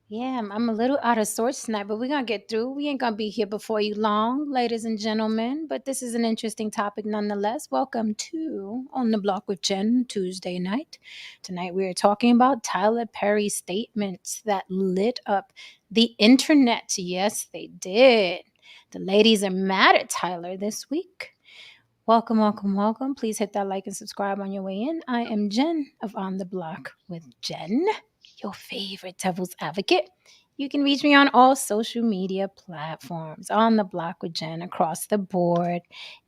Yeah, I'm a little out of sorts tonight, but we're gonna get through. We ain't gonna be here before you long, ladies and gentlemen. But this is an interesting topic nonetheless. Welcome to On the Block with Jen Tuesday night. Tonight we are talking about Tyler Perry statements that lit up the internet. Yes, they did. The ladies are mad at Tyler this week. Welcome, welcome, welcome. Please hit that like and subscribe on your way in. I am Jen of On the Block with Jen, your favorite devil's advocate. You can reach me on all social media platforms, On the Block with Jen, across the board.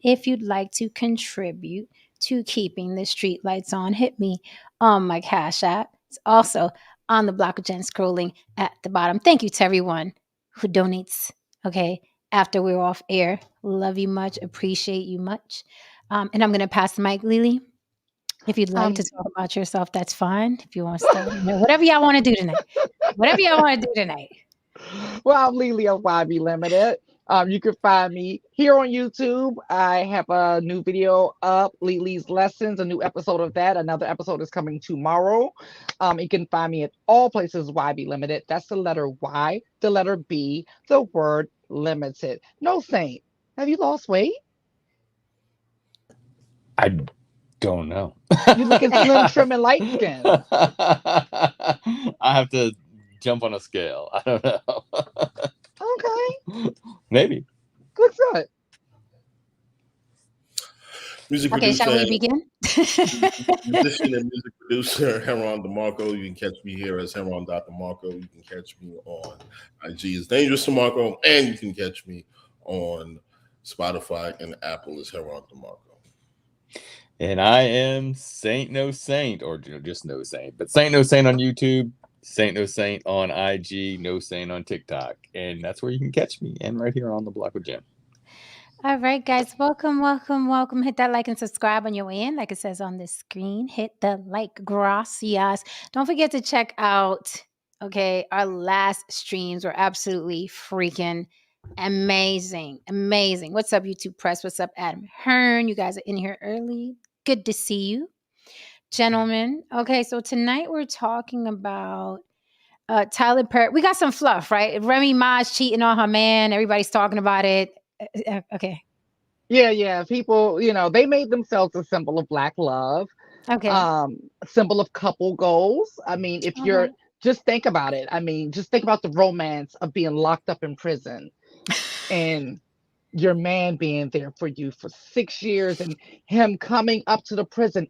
If you'd like to contribute to keeping the street lights on, hit me on my Cash App. It's also On the Block with Jen, scrolling at the bottom. Thank you to everyone who donates. Okay, after we're off air. Love you much. Appreciate you much. And I'm going to pass the mic, Lily. If you'd like to Um, talk about yourself, that's fine. If you want to start, whatever y'all want to do tonight. Whatever y'all want to do tonight. well, I'm Lily of YB Limited. You can find me here on YouTube. I have a new video up, Lily's Lessons, a new episode of that. Another episode is coming tomorrow. You can find me at all places YB Limited. That's the letter Y, the letter B, the word limited. No saint. Have you lost weight? I don't know. You looking slim, trim, and light skinned. I have to jump on a scale. I don't know. Okay. Maybe. Looks good. Music Okay, shall producer, we begin? musician and music producer Heron DeMarco. You can catch me here as Heron DeMarco. You can catch me on IG as Dangerous DeMarco, and you can catch me on Spotify and Apple as Heron DeMarco. And I am Saint No Saint, or just No Saint, but Saint No Saint on YouTube, Saint No Saint on IG, No Saint on TikTok, and that's where you can catch me. And right here on the Block with Jim. All right, guys, welcome, welcome, welcome. Hit that like and subscribe on your way in, like it says on the screen. Hit the like, gracias. Don't forget to check out, okay, our last streams were absolutely freaking amazing, amazing. What's up, YouTube Press? What's up, Adam Hearn? You guys are in here early. Good to see you, gentlemen. Okay, so tonight we're talking about Tyler Perry. We got some fluff, right? Remy Ma's cheating on her man. Everybody's talking about it. Okay. Yeah. People, they made themselves a symbol of black love, Okay. a symbol of couple goals. I mean, if All you're right. just think about it. I mean, just think about the romance of being locked up in prison and your man being there for you for 6 years and him coming up to the prison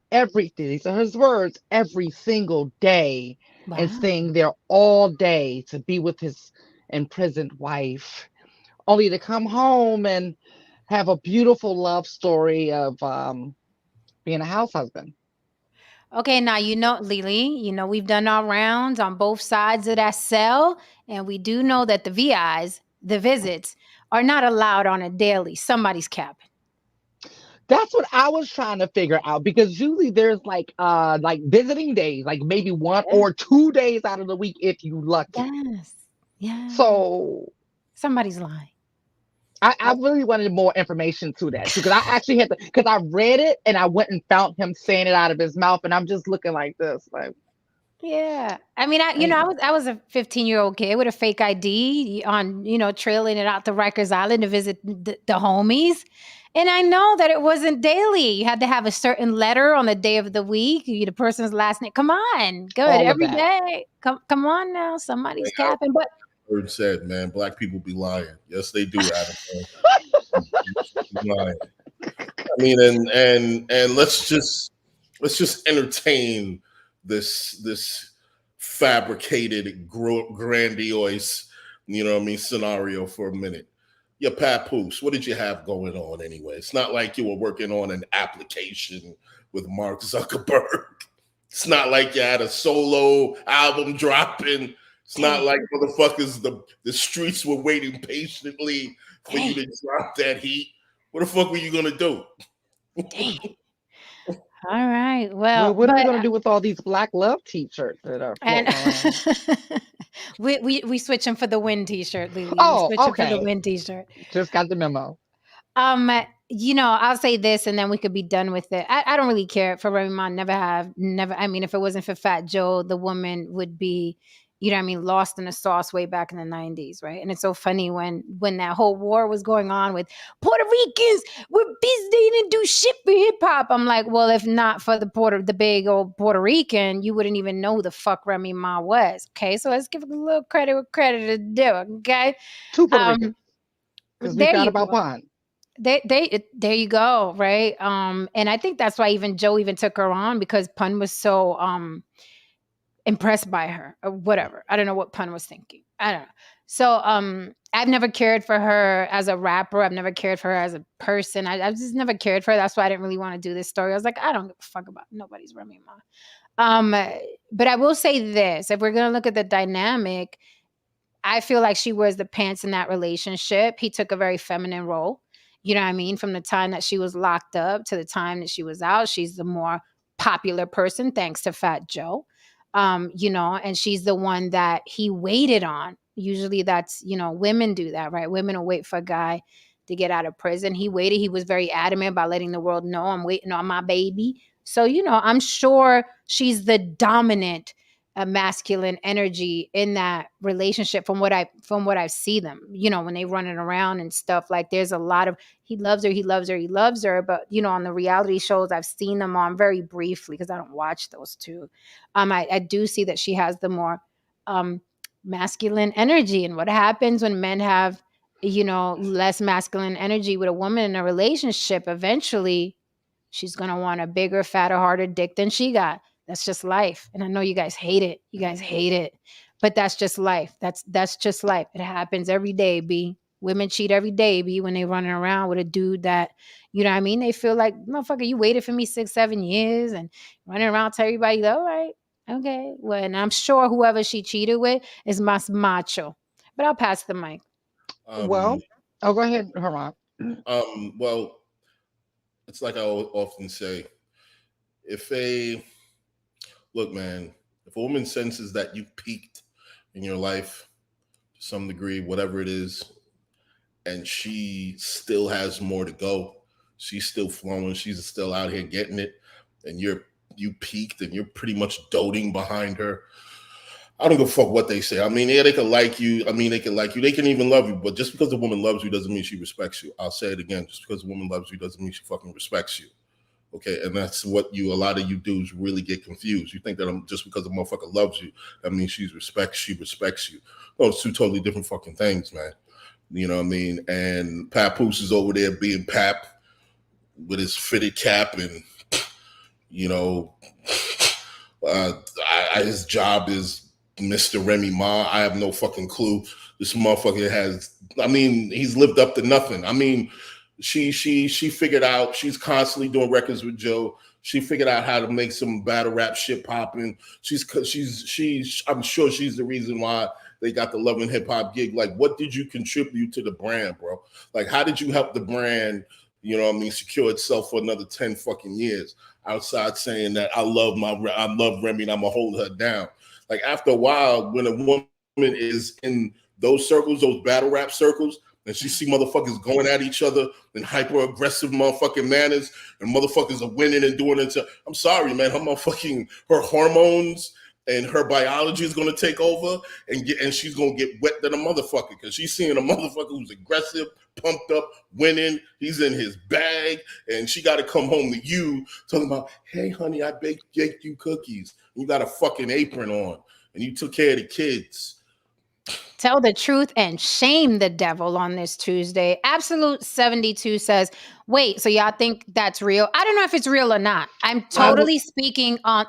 these are his words, every single day and Wow. staying there all day to be with his imprisoned wife, only to come home and have a beautiful love story of being a house husband. Okay, now Lily, we've done our rounds on both sides of that cell, and we do know that the VIs, the visits, are not allowed on a daily. Somebody's capping. That's what I was trying to figure out because usually there's like visiting days, like maybe one Yeah. or 2 days out of the week if you lucky. Yes. Yeah. So Somebody's lying. I really wanted more information to that too, because I actually had to, because I read it and I went and found him saying it out of his mouth, and I'm just looking like this, like, Yeah. I mean, ain't I was a 15-year-old kid with a fake ID on, trailing it out to Rikers Island to visit the homies. And I know that it wasn't daily. You had to have a certain letter on the day of the week, the person's last name. Come on. Good. all of Every that. day. Come on now. Somebody's Man, capping. But Bird said, man, black people be lying. Yes, they do, Adam. Lying. I mean, and let's just entertain this fabricated, grandiose, scenario for a minute. Your papoose, what did you have going on anyway? It's not like you were working on an application with Mark Zuckerberg. It's not like you had a solo album dropping. It's not like motherfuckers, the streets were waiting patiently for you to drop that heat. What the fuck were you gonna do? dang. All right. Well, Well, what are we gonna do with all these black love t-shirts that are and floating around? we switch them for the win t-shirt, Lily. We Oh, switch them for the okay. win t-shirt. Just got the memo. I'll say this and then we could be done with it. I don't really care for Remy Ma. Never have. Never. I mean, if it wasn't for Fat Joe, the woman would be you know what I mean, lost in the sauce way back in the 90s, right? And it's so funny when that whole war was going on with Puerto Ricans, we're busy, they didn't do shit for hip hop. I'm like, well, if not for the big old Puerto Rican, you wouldn't even know who the fuck Remy Ma was. Okay, so let's give a little credit where credit is due. Okay, 2 Puerto Ricans, because we there found you about go. Pun. There you go, right? And I think that's why even Joe even took her on, because Pun was so impressed by her or whatever. I don't know what Pun was thinking. I don't know. So I've never cared for her as a rapper. I've never cared for her as a person. I've just never cared for her. That's why I didn't really want to do this story. I was like, I don't give a fuck about nobody's Remy Ma. But I will say this: if we're gonna look at the dynamic, I feel like she wears the pants in that relationship. He took a very feminine role. You know what I mean? From the time that she was locked up to the time that she was out, she's the more popular person, thanks to Fat Joe. You know, and she's the one that he waited on. Usually that's, you know, women do that, right? Women will wait for a guy to get out of prison. He waited. He was very adamant about letting the world know, I'm waiting on my baby. So, you know, I'm sure she's the dominant masculine energy in that relationship from what I see them, you know, when they running around and stuff. Like there's a lot of he loves her, but you know, on the reality shows I've seen them on very briefly because I don't watch those two. I do see that she has the more masculine energy. And what happens when men have, you know, less masculine energy with a woman in a relationship, eventually she's going to want a bigger, fatter, harder dick than she got. That's just life. And I know you guys hate it. But that's just life. That's just life. It happens every day, B. Women cheat every day, B, when they running around with a dude that, you know what I mean? They feel like, motherfucker, you waited for me 6-7 years and running around to everybody, all right, okay. Well, and I'm sure whoever she cheated with is más macho. But I'll pass the mic. Well, go ahead, Herman. Well, it's like I often say, look, man, if a woman senses that you've peaked in your life to some degree, whatever it is, and she still has more to go, she's still flowing, she's still out here getting it, and you peaked and you're pretty much doting behind her, I don't give a fuck what they say. I mean, yeah, they can like you. I mean, they can like you. They can even love you. But just because a woman loves you doesn't mean she respects you. I'll say it again. Just because a woman loves you doesn't mean she fucking respects you. Okay, and that's what a lot of you dudes really get confused. You think that just because a motherfucker loves you, that means she respects you. No, it's two totally different fucking things, man. You know what I mean? And Papoose is over there being Pap with his fitted cap, and you know, his job is Mr. Remy Ma. I have no fucking clue. This motherfucker he's lived up to nothing. I mean, she figured out, she's constantly doing records with Joe. She figured out how to make some battle rap shit popping. I'm sure she's the reason why they got the Love and Hip Hop gig. Like, what did you contribute to the brand, bro? Like, how did you help the brand, you know what I mean, secure itself for another 10 fucking years outside saying that I love Remy and I'm gonna hold her down? Like, after a while, when a woman is in those circles, those battle rap circles, and she see motherfuckers going at each other in hyper aggressive motherfucking manners, and motherfuckers are winning and doing it. I'm sorry, man. Her hormones and her biology is going to take over, and she's going to get wet than a motherfucker because she's seeing a motherfucker who's aggressive, pumped up, winning. He's in his bag, and she got to come home to you talking about, hey, honey, I baked you cookies. You got a fucking apron on, and you took care of the kids. Tell the truth and shame the devil on this Tuesday. Absolute 72 says, wait, so y'all think that's real? I don't know if it's real or not. I'm totally speaking on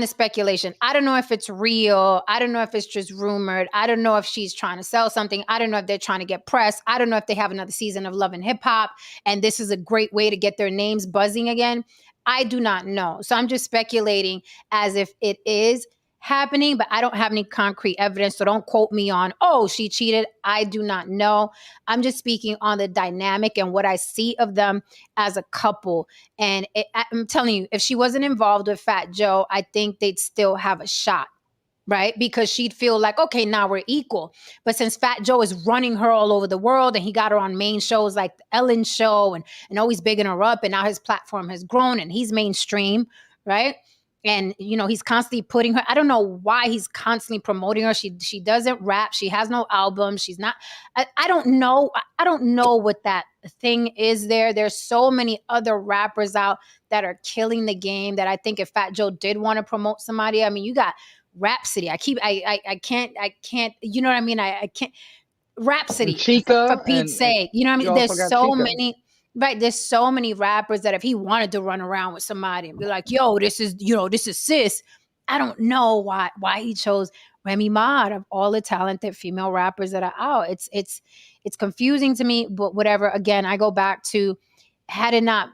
the speculation. I don't know if it's real. I don't know if it's just rumored. I don't know if she's trying to sell something. I don't know if they're trying to get press. I don't know if they have another season of Love and Hip Hop, and this is a great way to get their names buzzing again. I do not know. So I'm just speculating as if it is happening, but I don't have any concrete evidence. So don't quote me on, oh, she cheated. I do not know. I'm just speaking on the dynamic and what I see of them as a couple. And I'm telling you, if she wasn't involved with Fat Joe, I think they'd still have a shot, right? Because she'd feel like, okay, now we're equal. But since Fat Joe is running her all over the world and he got her on main shows like the Ellen Show and always bigging her up, and now his platform has grown and he's mainstream, right? And he's constantly putting her. I don't know why he's constantly promoting her. She doesn't rap. She has no album. She's not. I don't know. I don't know what that thing is there. There's so many other rappers out that are killing the game that I think if Fat Joe did want to promote somebody, I mean, you got Rhapsody. I can't. You know what I mean? I can't. Rhapsody, Chica, for Pete's sake. You know what I mean? There's so many. Right, there's so many rappers that if he wanted to run around with somebody and be like, "Yo, this is sis," I don't know why he chose Remy Ma out of all the talented female rappers that are out. It's confusing to me, but whatever. Again, I go back to, had it not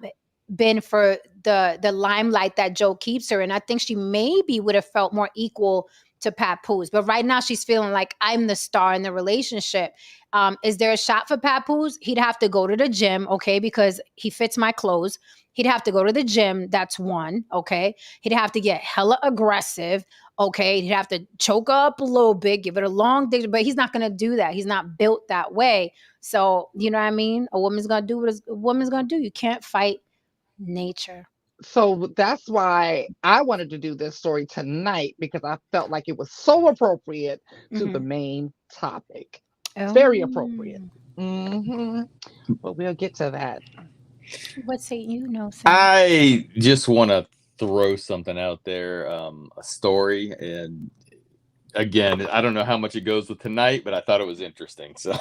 been for the limelight that Joe keeps her in, I think she maybe would have felt more equal to Papoose. But right now she's feeling like I'm the star in the relationship. Is there a shot for Papoose? He'd have to go to the gym, okay, because he fits my clothes. He'd have to go to the gym. That's one, okay. He'd have to get hella aggressive, okay. He'd have to choke up a little bit, give it a long dick, but he's not going to do that. He's not built that way. So, you know what I mean? A woman's going to do what a woman's going to do. You can't fight nature. So that's why I wanted to do this story tonight, because I felt like it was so appropriate to the main topic. It's very appropriate. But we'll get to that. What say you know? I just want to throw something out there, a story, and again, I don't know how much it goes with tonight, but I thought it was interesting. So,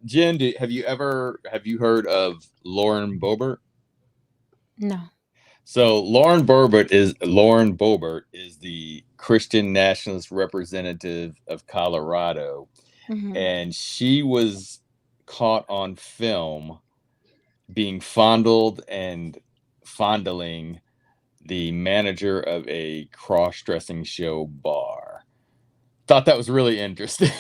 Jen, have you heard of Lauren Boebert? No. So Lauren Boebert is the Christian nationalist representative of Colorado, and she was caught on film being fondled and fondling the manager of a cross-dressing show bar. Thought that was really interesting.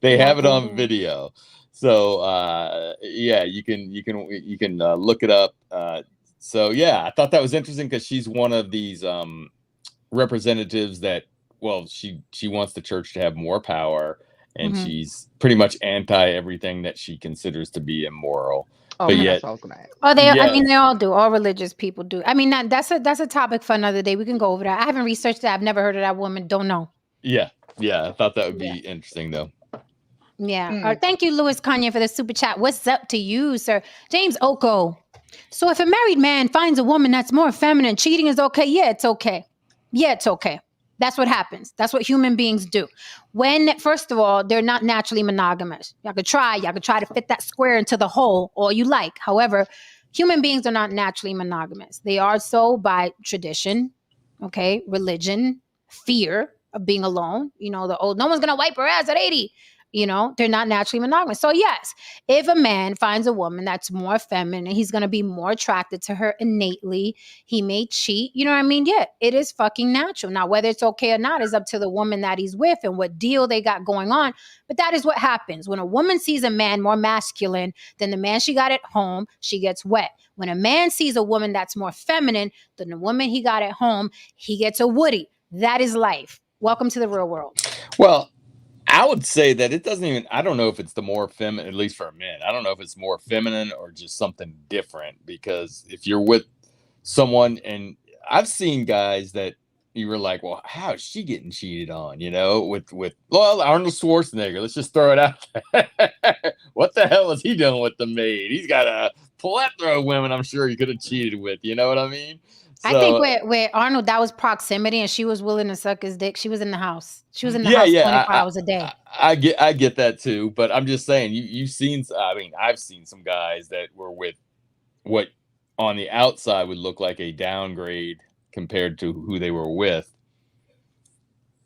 They have it on video. So yeah, you can look it up. So yeah, I thought that was interesting because she's one of these representatives that, well, she wants the church to have more power, and she's pretty much anti everything that she considers to be immoral. But yet, I mean, they all do. All religious people do. I mean, that's a topic for another day. We can go over that. I haven't researched that. I've never heard of that woman. Don't know. Yeah. I thought that would be interesting, though. Yeah. Thank you, Louis Kanye, for the super chat. What's up to you, sir? James Oko. So if a married man finds a woman that's more feminine, cheating is okay? Yeah, it's okay. Yeah, it's okay. That's what happens. That's what human beings do. When, first of all, they're not naturally monogamous. Y'all could try to fit that square into the hole all you like. However, human beings are not naturally monogamous. They are so by tradition, okay, religion, fear of being alone. You know, no one's going to wipe her ass at 80. You know, they're not naturally monogamous. So yes, if a man finds a woman that's more feminine, he's going to be more attracted to her innately. He may cheat. You know what I mean? Yeah, it is fucking natural. Now, whether it's okay or not is up to the woman that he's with and what deal they got going on. But that is what happens. When a woman sees a man more masculine than the man she got at home, she gets wet. When a man sees a woman that's more feminine than the woman he got at home, he gets a woody. That is life. Welcome to the real world. Well, I would say that it doesn't even, I don't know if it's the more feminine, at least for men. I don't know if it's more feminine or just something different, because if you're with someone, and I've seen guys that you were like, well, how is she getting cheated on? You know, with Arnold Schwarzenegger, let's just throw it out there. What the hell is he doing with the maid? He's got a plethora of women I'm sure he could have cheated with. You know what I mean? So, I think with Arnold, that was proximity, and she was willing to suck his dick. She was in the house. She was in the house 24 hours a day. I get that too, but I'm just saying, you've seen. I mean, I've seen some guys that were with what on the outside would look like a downgrade compared to who they were with.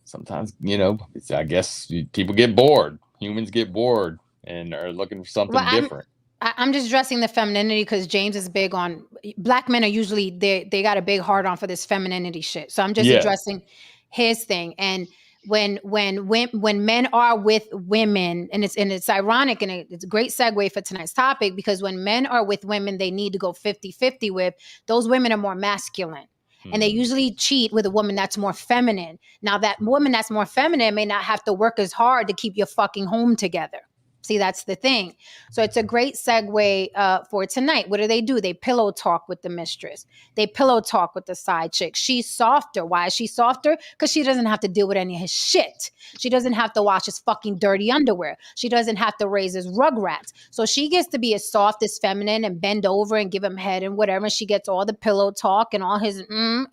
Sometimes, you know, I guess people get bored. Humans get bored and are looking for something different. I'm just addressing the femininity because James is big on black men are usually they got a big hard on for this femininity shit. So I'm just addressing his thing. And when men are with women, and it's ironic, and it's a great segue for tonight's topic, because when men are with women they need to go 50-50 with, those women are more masculine. And they usually cheat with a woman that's more feminine. Now that woman that's more feminine may not have to work as hard to keep your fucking home together. See, that's the thing. So it's a great segue for tonight. What do? They pillow talk with the mistress. They pillow talk with the side chick. She's softer. Why is she softer? Because she doesn't have to deal with any of his shit. She doesn't have to wash his fucking dirty underwear. She doesn't have to raise his rugrats. So she gets to be as soft as feminine and bend over and give him head and whatever. She gets all the pillow talk and all his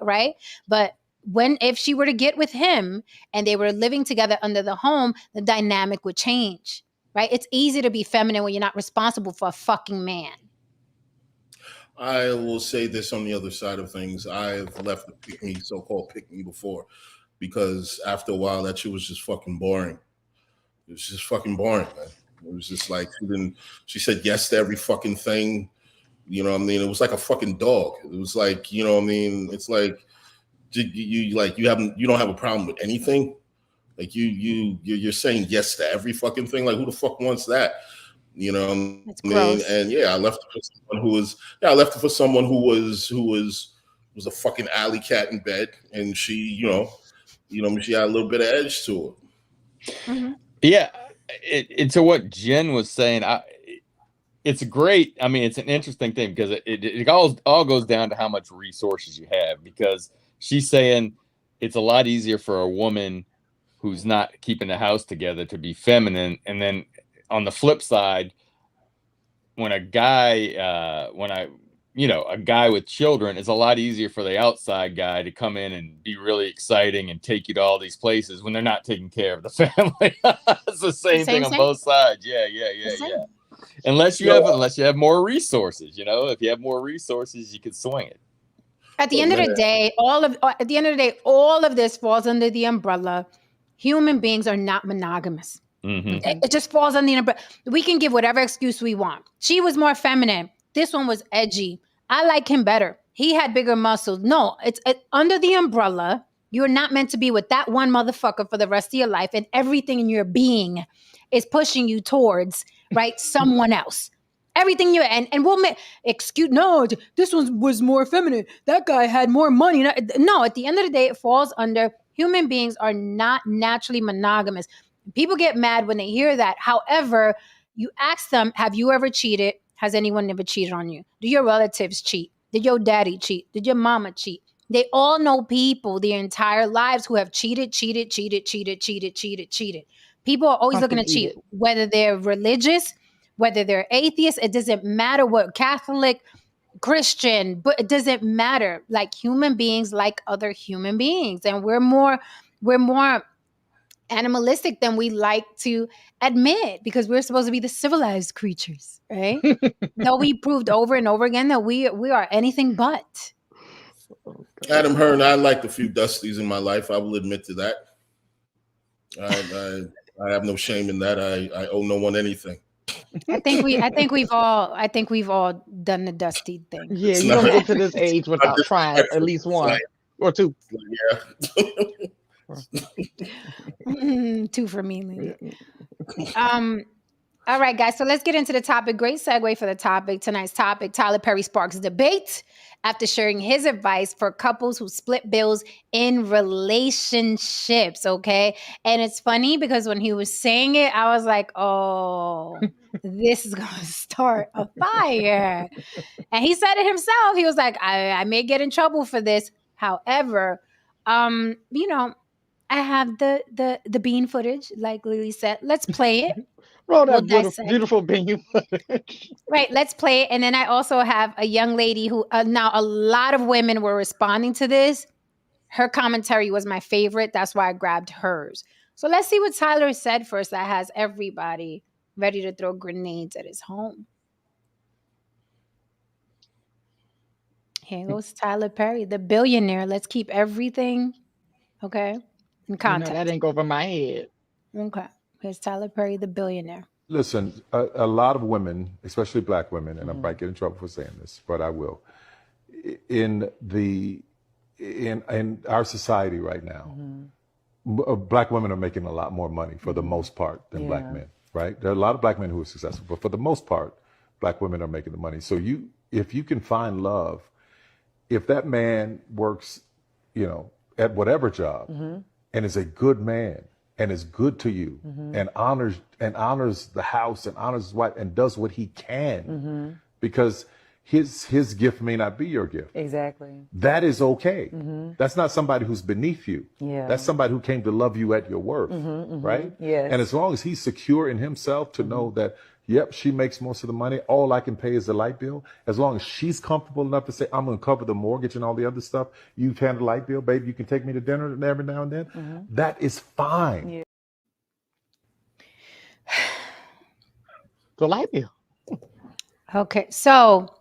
right? But if she were to get with him and they were living together under the home, the dynamic would change. Right? It's easy to be feminine when you're not responsible for a fucking man. I will say this on the other side of things. I've left the so-called pick me before, because after a while that shit was just fucking boring. It was just fucking boring, man. It was just like she said yes to every fucking thing. You know what I mean? It was like a fucking dog. It was like, you know what I mean? It's like you don't have a problem with anything. Like you're saying yes to every fucking thing. Like who the fuck wants that? You know what I mean? Gross. And yeah, I left it for someone who was a fucking alley cat in bed, and she, she had a little bit of edge to it. Mm-hmm. Yeah, and to what Jen was saying, it's great. I mean, it's an interesting thing because it all goes down to how much resources you have. Because she's saying it's a lot easier for a woman who's not keeping the house together to be feminine. And then on the flip side, when a guy with children, it's a lot easier for the outside guy to come in and be really exciting and take you to all these places when they're not taking care of the family. It's the same thing on both sides. Yeah. Unless you have more resources, if you have more resources, you can swing it. At the end of the day, all of this falls under the umbrella. Human beings are not monogamous. Mm-hmm. It just falls under the umbrella. We can give whatever excuse we want. She was more feminine. This one was edgy. I like him better. He had bigger muscles. No, it's under the umbrella. You're not meant to be with that one motherfucker for the rest of your life, and everything in your being is pushing you towards, right, someone else. Everything and we'll make excuse. No, this one was more feminine. That guy had more money. No, at the end of the day, it falls under human beings are not naturally monogamous. People get mad when they hear that. However, you ask them, have you ever cheated? Has anyone ever cheated on you? Do your relatives cheat? Did your daddy cheat? Did your mama cheat? They all know people their entire lives who have cheated. People are always looking to cheat, whether they're religious, whether they're atheists. It doesn't matter what Catholic, Christian, but it doesn't matter. Like human beings, like other human beings, and we're more animalistic than we like to admit because we're supposed to be the civilized creatures, right? Though we proved over and over again that we are anything but. Adam Hearn, I liked a few Dusties in my life. I will admit to that. I have no shame in that. I owe no one anything. I think we've all done the Dusty thing. Yeah, you don't get to this age without trying at least one or two. Yeah. Two for me, Lily. All right, guys. So let's get into the topic. Great segue for the topic. Tonight's topic: Tyler Perry sparks debate after sharing his advice for couples who split bills in relationships. Okay, and it's funny because when he was saying it, I was like, "Oh, this is gonna start a fire." And he said it himself. He was like, "I may get in trouble for this. However, I have the bean footage, like Lily said. Let's play it." Roll that beautiful bean footage. Right, let's play it. And then I also have a young lady who, now a lot of women were responding to this. Her commentary was my favorite. That's why I grabbed hers. So let's see what Tyler said first that has everybody ready to throw grenades at his home. Here goes Tyler Perry, the billionaire. Let's keep everything, okay, in context. That ain't over my head. Okay. Here's Tyler Perry, the billionaire. Listen, a lot of women, especially black women, and I might get in trouble for saying this, but I will. In our society right now, black women are making a lot more money for the most part than black men, right? There are a lot of black men who are successful, but for the most part, black women are making the money. So if you can find love, if that man works, at whatever job and is a good man, and is good to you and honors the house and honors his wife and does what he can because his gift may not be your gift. Exactly. That is okay. That's not somebody who's beneath you. Yeah. That's somebody who came to love you at your worth, right? Yes. And as long as he's secure in himself to know that, yep, she makes most of the money, all I can pay is the light bill. As long as she's comfortable enough to say, I'm going to cover the mortgage and all the other stuff, you've handled the light bill, baby, you can take me to dinner every now and then. That is fine. Yeah. The light bill. Okay, so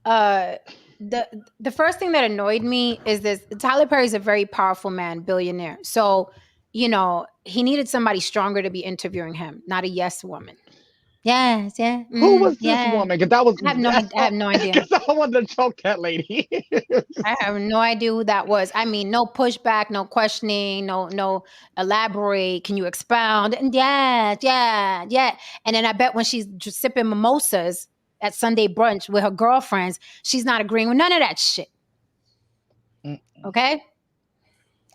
the first thing that annoyed me is this: Tyler Perry's a very powerful man, billionaire. So, you know, he needed somebody stronger to be interviewing him, not a yes woman. Yes, yeah. Who was this yeah. woman? Because that was I have no idea. Because I wanted to choke that lady. I have no idea who that was. I mean, no pushback, no questioning, no elaborate. Can you expound? And yeah. And then I bet when she's just sipping mimosas at Sunday brunch with her girlfriends, she's not agreeing with none of that shit. Okay?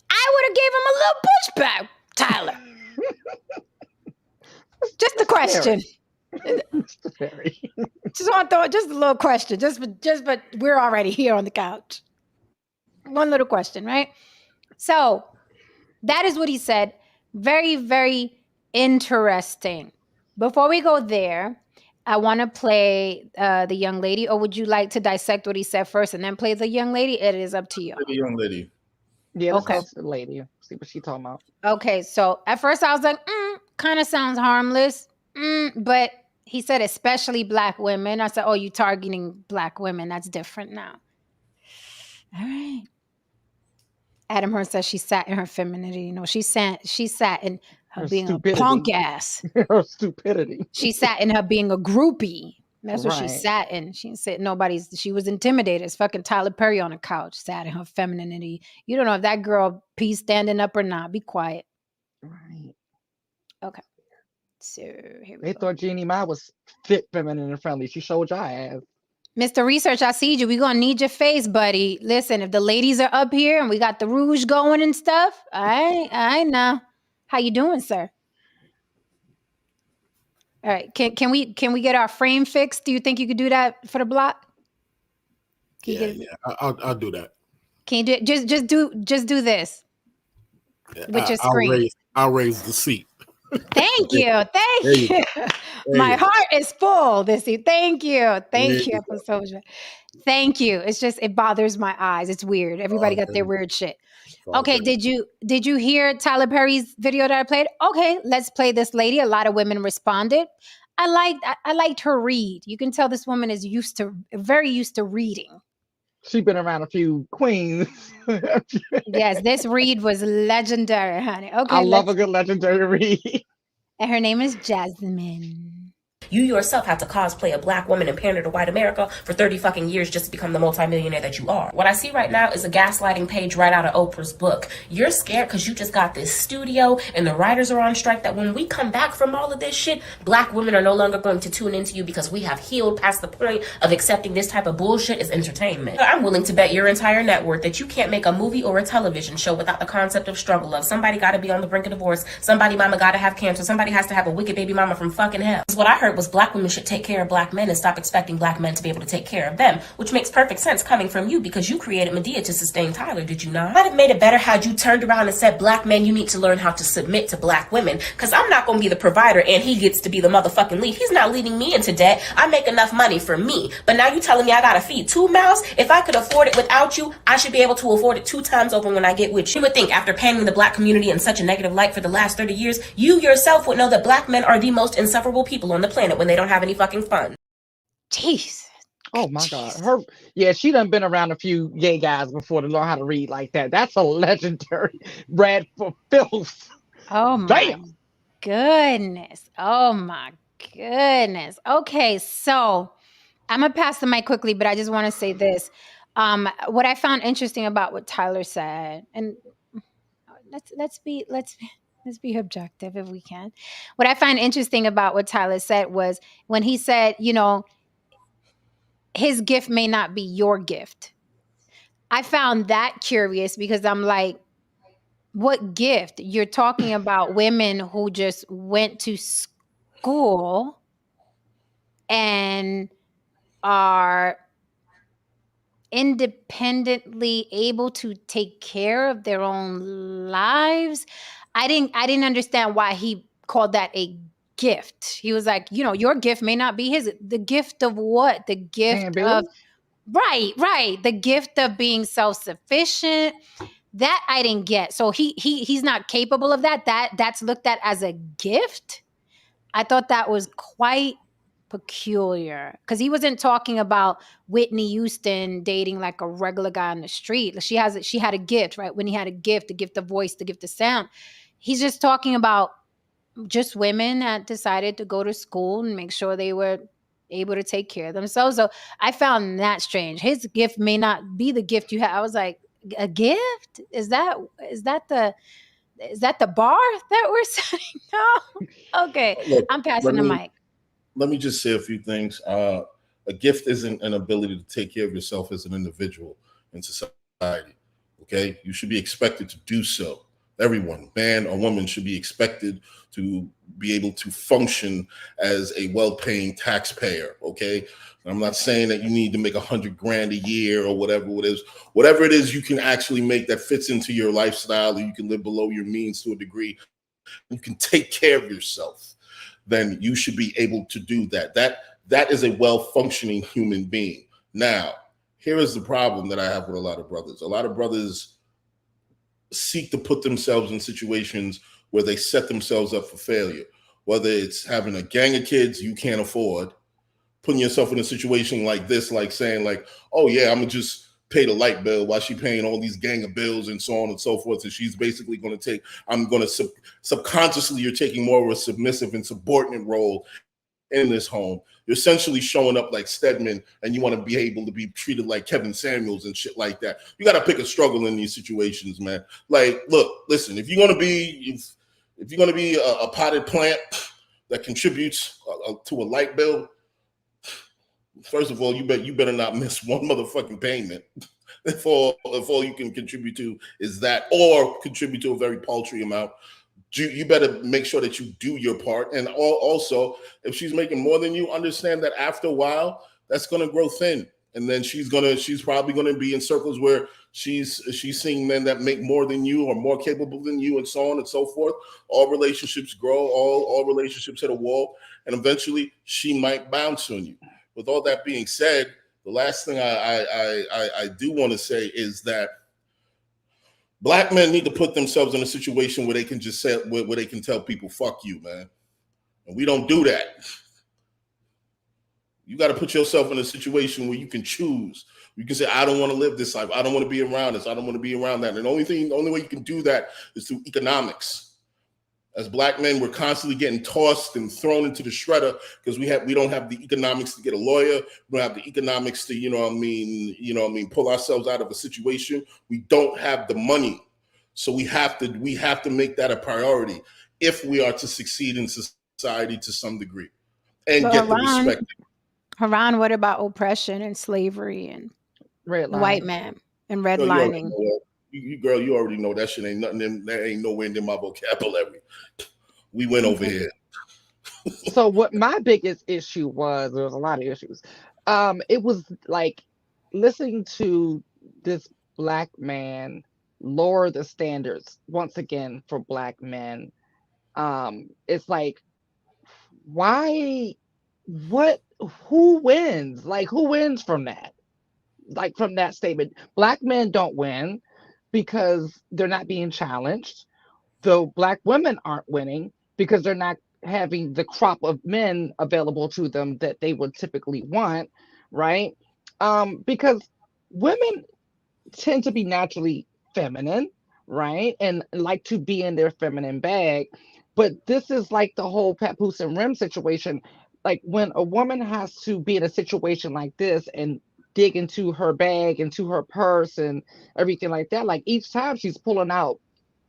I would have gave him a little pushback, Tyler. Just a question. Mr. Perry. Just want to throw just a little question. But we're already here on the couch. One little question, right? So that is what he said. Very, very interesting. Before we go there, I want to play the young lady, or would you like to dissect what he said first and then play the young lady? It is up to you. The young lady. Yeah, let's Okay. go to the lady. See what she talking about. Okay, so at first I was like, kind of sounds harmless, but he said especially Black women. I said, oh, you targeting Black women. That's different now. All right. Adam Hearn says she sat in her femininity. You know, she sat in her Her being stupidity. a punk ass. Her stupidity. She sat in her being a groupie. That's what she Right. sat in. She said she was intimidated. It's fucking Tyler Perry on the couch, sat in her femininity. You don't know if that girl pees standing up or not. Be quiet. Right. Okay. So here we They go. thought Jeannie Mai was fit, feminine, and friendly. She showed your ass. Mr. Research, I see you. We're going to need your face, buddy. Listen, if the ladies are up here and we got the rouge going and stuff, all right now. How you doing, sir? All right. Can we get our frame fixed? Do you think you could do that for the block? Can you Yeah, get it? yeah. I'll do that. Can you do it? Just do this with your screen. I'll raise the seat. Thank you. Thank There you you. My you go. heart is full this evening. Thank you. Thank There you, you go. Episodia. Thank you. It's just it bothers my eyes. It's weird. Everybody got their Okay. weird shit. All Okay, good. did you hear Tyler Perry's video that I played? Okay, let's play this lady. A lot of women responded. I liked her read. You can tell this woman is very used to reading. She been around a few queens. Yes, this read was legendary, honey. Okay, I love a good legendary read. and her name is Jasmine. You yourself had to cosplay a Black woman and pander to white America for 30 fucking years just to become the multimillionaire that you are. What I see right now is a gaslighting page right out of Oprah's book. You're scared because you just got this studio and the writers are on strike that when we come back from all of this shit, Black women are no longer going to tune into you because we have healed past the point of accepting this type of bullshit as entertainment. I'm willing to bet your entire net worth that you can't make a movie or a television show without the concept of struggle of somebody got to be on the brink of divorce, somebody mama got to have cancer, somebody has to have a wicked baby mama from fucking hell. What I heard was Black women should take care of Black men and stop expecting Black men to be able to take care of them, which makes perfect sense coming from you because you created Medea to sustain Tyler, did you not? I'd have made it better had you turned around and said, Black men, you need to learn how to submit to Black women because I'm not going to be the provider and he gets to be the motherfucking lead. He's not leading me into debt. I make enough money for me. But now you telling me I got to feed 2 mouths? If I could afford it without you, I should be able to afford it 2 times over when I get with you. You would think after painting the Black community in such a negative light for the last 30 years, you yourself would know that Black men are the most insufferable people on the planet when they don't have any fucking fun. Jeez. Oh my God. She done been around a few gay guys before to learn how to read like that. That's a legendary read for filth. Oh my Damn. goodness. Oh my goodness. Okay, so I'm gonna pass the mic quickly, but I just want to say this. What I found interesting about what Tyler said, and let's be objective if we can. What I find interesting about what Tyler said was when he said, you know, his gift may not be your gift. I found that curious because I'm like, what gift? You're talking about women who just went to school and are independently able to take care of their own lives. I didn't understand why he called that a gift. He was like, your gift may not be his. The gift of what? The Paying gift of bills? right. The gift of being self-sufficient. That I didn't get. So he's not capable of that. That's looked at as a gift. I thought that was quite peculiar because he wasn't talking about Whitney Houston dating like a regular guy on the street. She had a gift, right? When he had a gift, the gift of voice, the gift of sound. He's just talking about just women that decided to go to school and make sure they were able to take care of themselves. So I found that strange. His gift may not be the gift you have. I was like, a gift? Is that the bar that we're setting? No. Okay. Look, I'm passing the mic. Let me just say a few things. A gift isn't an ability to take care of yourself as an individual in society. Okay, you should be expected to do so. Everyone, man or woman, should be expected to be able to function as a well-paying taxpayer. Okay, I'm not saying that you need to make $100,000 a year or whatever it is. Whatever it is you can actually make that fits into your lifestyle, or you can live below your means to a degree. You can take care of yourself. Then you should be able to do that. That is a well-functioning human being. Now, here is the problem that I have with a lot of brothers. A lot of brothers seek to put themselves in situations where they set themselves up for failure, whether it's having a gang of kids you can't afford, putting yourself in a situation like this, like saying like, oh yeah, I'm gonna just pay the light bill while she's paying all these gang of bills and so on and so forth. And she's basically going to subconsciously, you're taking more of a submissive and subordinate role in this home. You're essentially showing up like Stedman, and you want to be able to be treated like Kevin Samuels and shit like that. You got to pick a struggle in these situations, man. Like, look, listen, if you're going to be a potted plant that contributes to a light bill, first of all, you better not miss one motherfucking payment. If all you can contribute to is that, or contribute to a very paltry amount, you better make sure that you do your part. And also, if she's making more than you, understand that after a while, that's going to grow thin. And then she's probably going to be in circles where she's seeing men that make more than you or more capable than you, and so on and so forth. All relationships grow, all relationships hit a wall, and eventually she might bounce on you. With all that being said, the last thing I do want to say is that Black men need to put themselves in a situation where they can just say, where they can tell people, fuck you, man. And we don't do that. You got to put yourself in a situation where you can choose. You can say, I don't want to live this life. I don't want to be around this. I don't want to be around that. And the only way you can do that is through economics. As Black men, we're constantly getting tossed and thrown into the shredder because we don't have the economics to get a lawyer. We don't have the economics to, pull ourselves out of a situation. We don't have the money. So we have to make that a priority if we are to succeed in society to some degree and But get the respect. Haran, what about oppression and slavery and the white man and redlining? Girl, you already know that shit ain't nothing. That ain't nowhere in my vocabulary. We went over here. So what my biggest issue was, there was a lot of issues. It was like listening to this Black man lower the standards once again for Black men. It's like, why? Who wins? Like, who wins from that? Like, from that statement, Black men don't win because they're not being challenged. Though Black women aren't winning because they're not having the crop of men available to them that they would typically want, right? Because women tend to be naturally feminine, right? And like to be in their feminine bag. But this is like the whole Papoose and Rim situation. Like, when a woman has to be in a situation like this and dig into her bag, into her purse and everything like that, like each time she's pulling out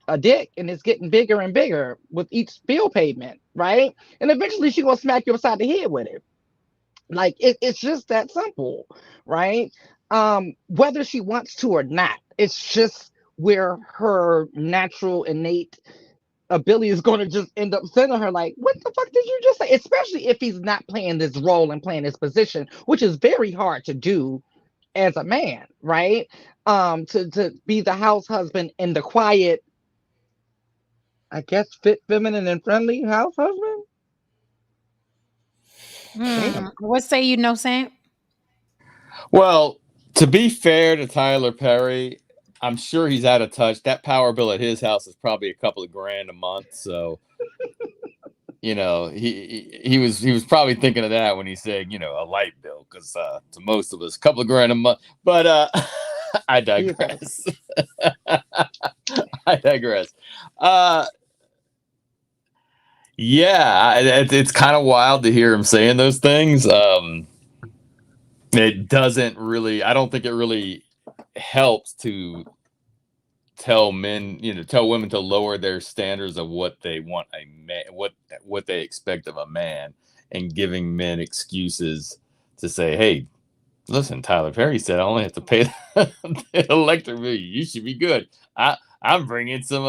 a dick and it's getting bigger and bigger with each bill payment, right? And eventually she's gonna smack you upside the head with it. Like, it's just that simple, right? Whether she wants to or not, it's just where her natural innate ability is going to just end up sending her like, what the fuck did you just say? Especially if he's not playing this role and playing this position, which is very hard to do as a man, right? To be the house husband and the quiet, I guess, fit, feminine, and friendly house husband. What say you, No Saint? Well, to be fair to Tyler Perry, I'm sure he's out of touch. That power bill at his house is probably a couple of grand a month. So, you know, he was probably thinking of that when he said, you know, a light bill, because to most of us, a couple of grand a month. But I digress. I digress. Yeah, it's kind of wild to hear him saying those things. It doesn't really, I don't think it really helps to tell men, you know, tell women to lower their standards of what they want a man, what they expect of a man, and giving men excuses to say, hey, listen, Tyler Perry said I only have to pay the electric bill. You should be good. I'm bringing some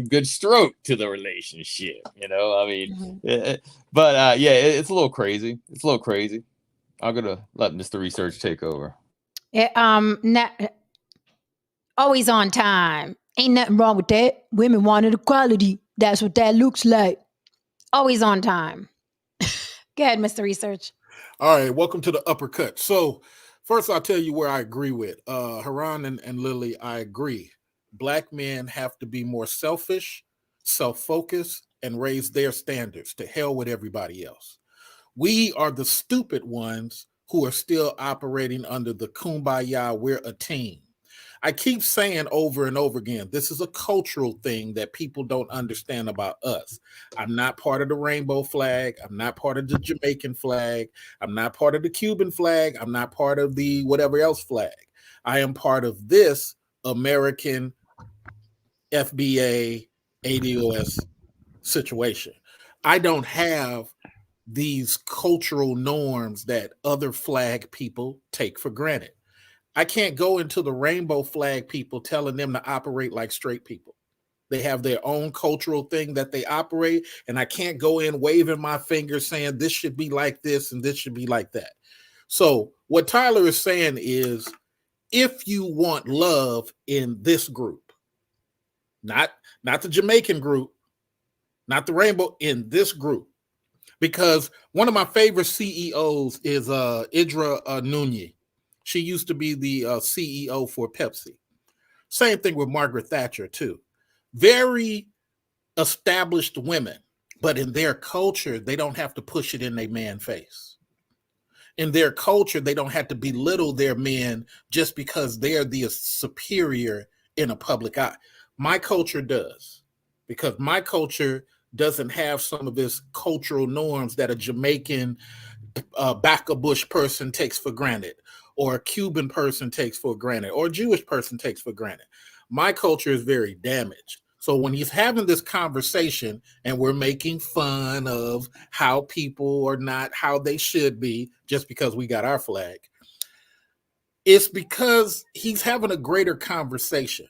good stroke to the relationship. You know, I mean, but yeah, it's a little crazy. It's a little crazy. I'm gonna let Mr. Research take over. Always on time. Ain't nothing wrong with that. Women wanted equality. That's what that looks like. Always on time. Go ahead, Mr. Research. All right, welcome to the uppercut. So first I'll tell you where I agree with. Haran and Lily, I agree. Black men have to be more selfish, self-focused, and raise their standards. To hell with everybody else. We are the stupid ones who are still operating under the kumbaya, we're a team. I keep saying over and over again, this is a cultural thing that people don't understand about us. I'm not part of the rainbow flag. I'm not part of the Jamaican flag. I'm not part of the Cuban flag. I'm not part of the whatever else flag. I am part of this American FBA ADOS situation. I don't have these cultural norms that other flag people take for granted. I can't go into the rainbow flag people telling them to operate like straight people. They have their own cultural thing that they operate, and I can't go in waving my finger saying this should be like this and this should be like that. So what Tyler is saying is, if you want love in this group, not the Jamaican group, not the rainbow, in this group, because one of my favorite CEOs is Idra Nunez. She used to be the CEO for Pepsi. Same thing with Margaret Thatcher, too. Very established women, but in their culture, they don't have to push it in their man face. In their culture, they don't have to belittle their men just because they're the superior in a public eye. My culture does, because my culture doesn't have some of this cultural norms that a Jamaican back-a-bush person takes for granted, or a Cuban person takes for granted, or a Jewish person takes for granted. My culture is very damaged. So when he's having this conversation and we're making fun of how people are not how they should be just because we got our flag, it's because he's having a greater conversation.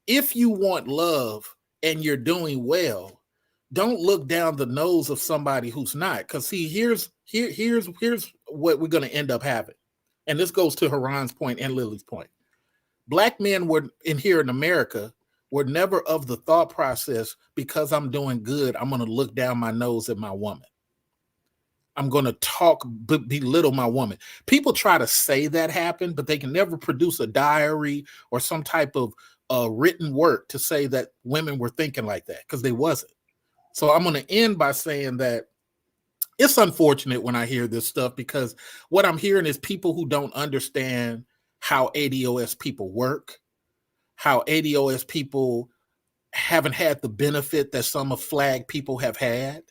If you want love and you're doing well, don't look down the nose of somebody who's not. Because see, here's what we're going to end up having. And this goes to Haran's point and Lily's point. Black men here in America were never of the thought process, because I'm doing good, I'm going to look down my nose at my woman. I'm going to belittle my woman. People try to say that happened, but they can never produce a diary or some type of written work to say that women were thinking like that, because they wasn't. So I'm going to end by saying that it's unfortunate when I hear this stuff, because what I'm hearing is people who don't understand how ADOS people work, how ADOS people haven't had the benefit that some of flag people have had.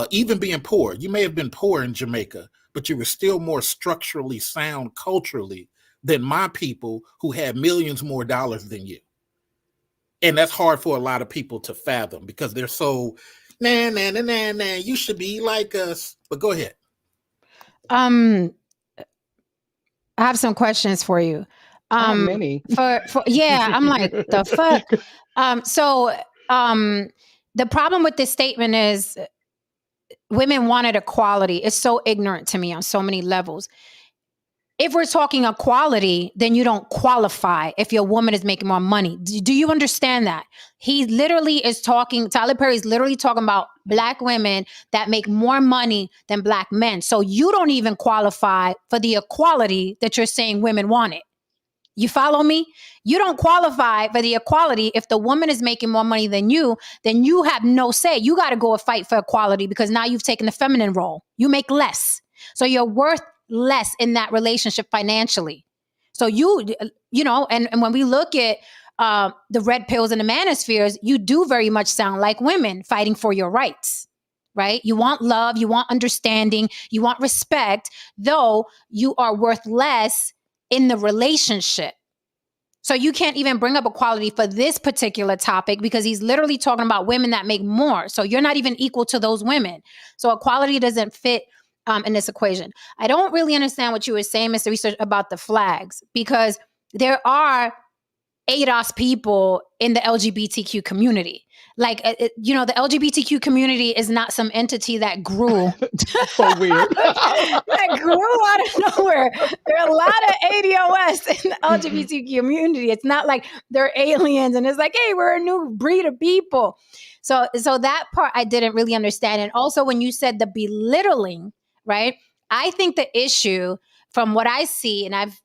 Even being poor, you may have been poor in Jamaica, but you were still more structurally sound culturally than my people who had millions more dollars than you. And that's hard for a lot of people to fathom, because they're so, nah, you should be like us. But go ahead. I have some questions for you. Many. For yeah, I'm like, the fuck. The problem with this statement is women wanted equality. It's so ignorant to me on so many levels. If we're talking equality, then you don't qualify if your woman is making more money. Do you understand that? He literally is talking, Tyler Perry is literally talking about Black women that make more money than Black men. So you don't even qualify for the equality that you're saying women wanted. You follow me? You don't qualify for the equality. If the woman is making more money than you, then you have no say. You got to go and fight for equality because now you've taken the feminine role. You make less. So you're worth less in that relationship financially. So you know, and when we look at the red pills and the manospheres, you do very much sound like women fighting for your rights, right? You want love, you want understanding, you want respect, though you are worth less in the relationship. So you can't even bring up equality for this particular topic because he's literally talking about women that make more. So you're not even equal to those women. So equality doesn't fit in this equation. I don't really understand what you were saying, Mr. Research, about the flags, because there are ADOS people in the LGBTQ community. Like, the LGBTQ community is not some entity that grew. So weird. That grew out of nowhere. There are a lot of ADOS in the LGBT community. It's not like they're aliens and it's like, hey, we're a new breed of people. So that part I didn't really understand. And also when you said the belittling, right? I think the issue from what I see, and I've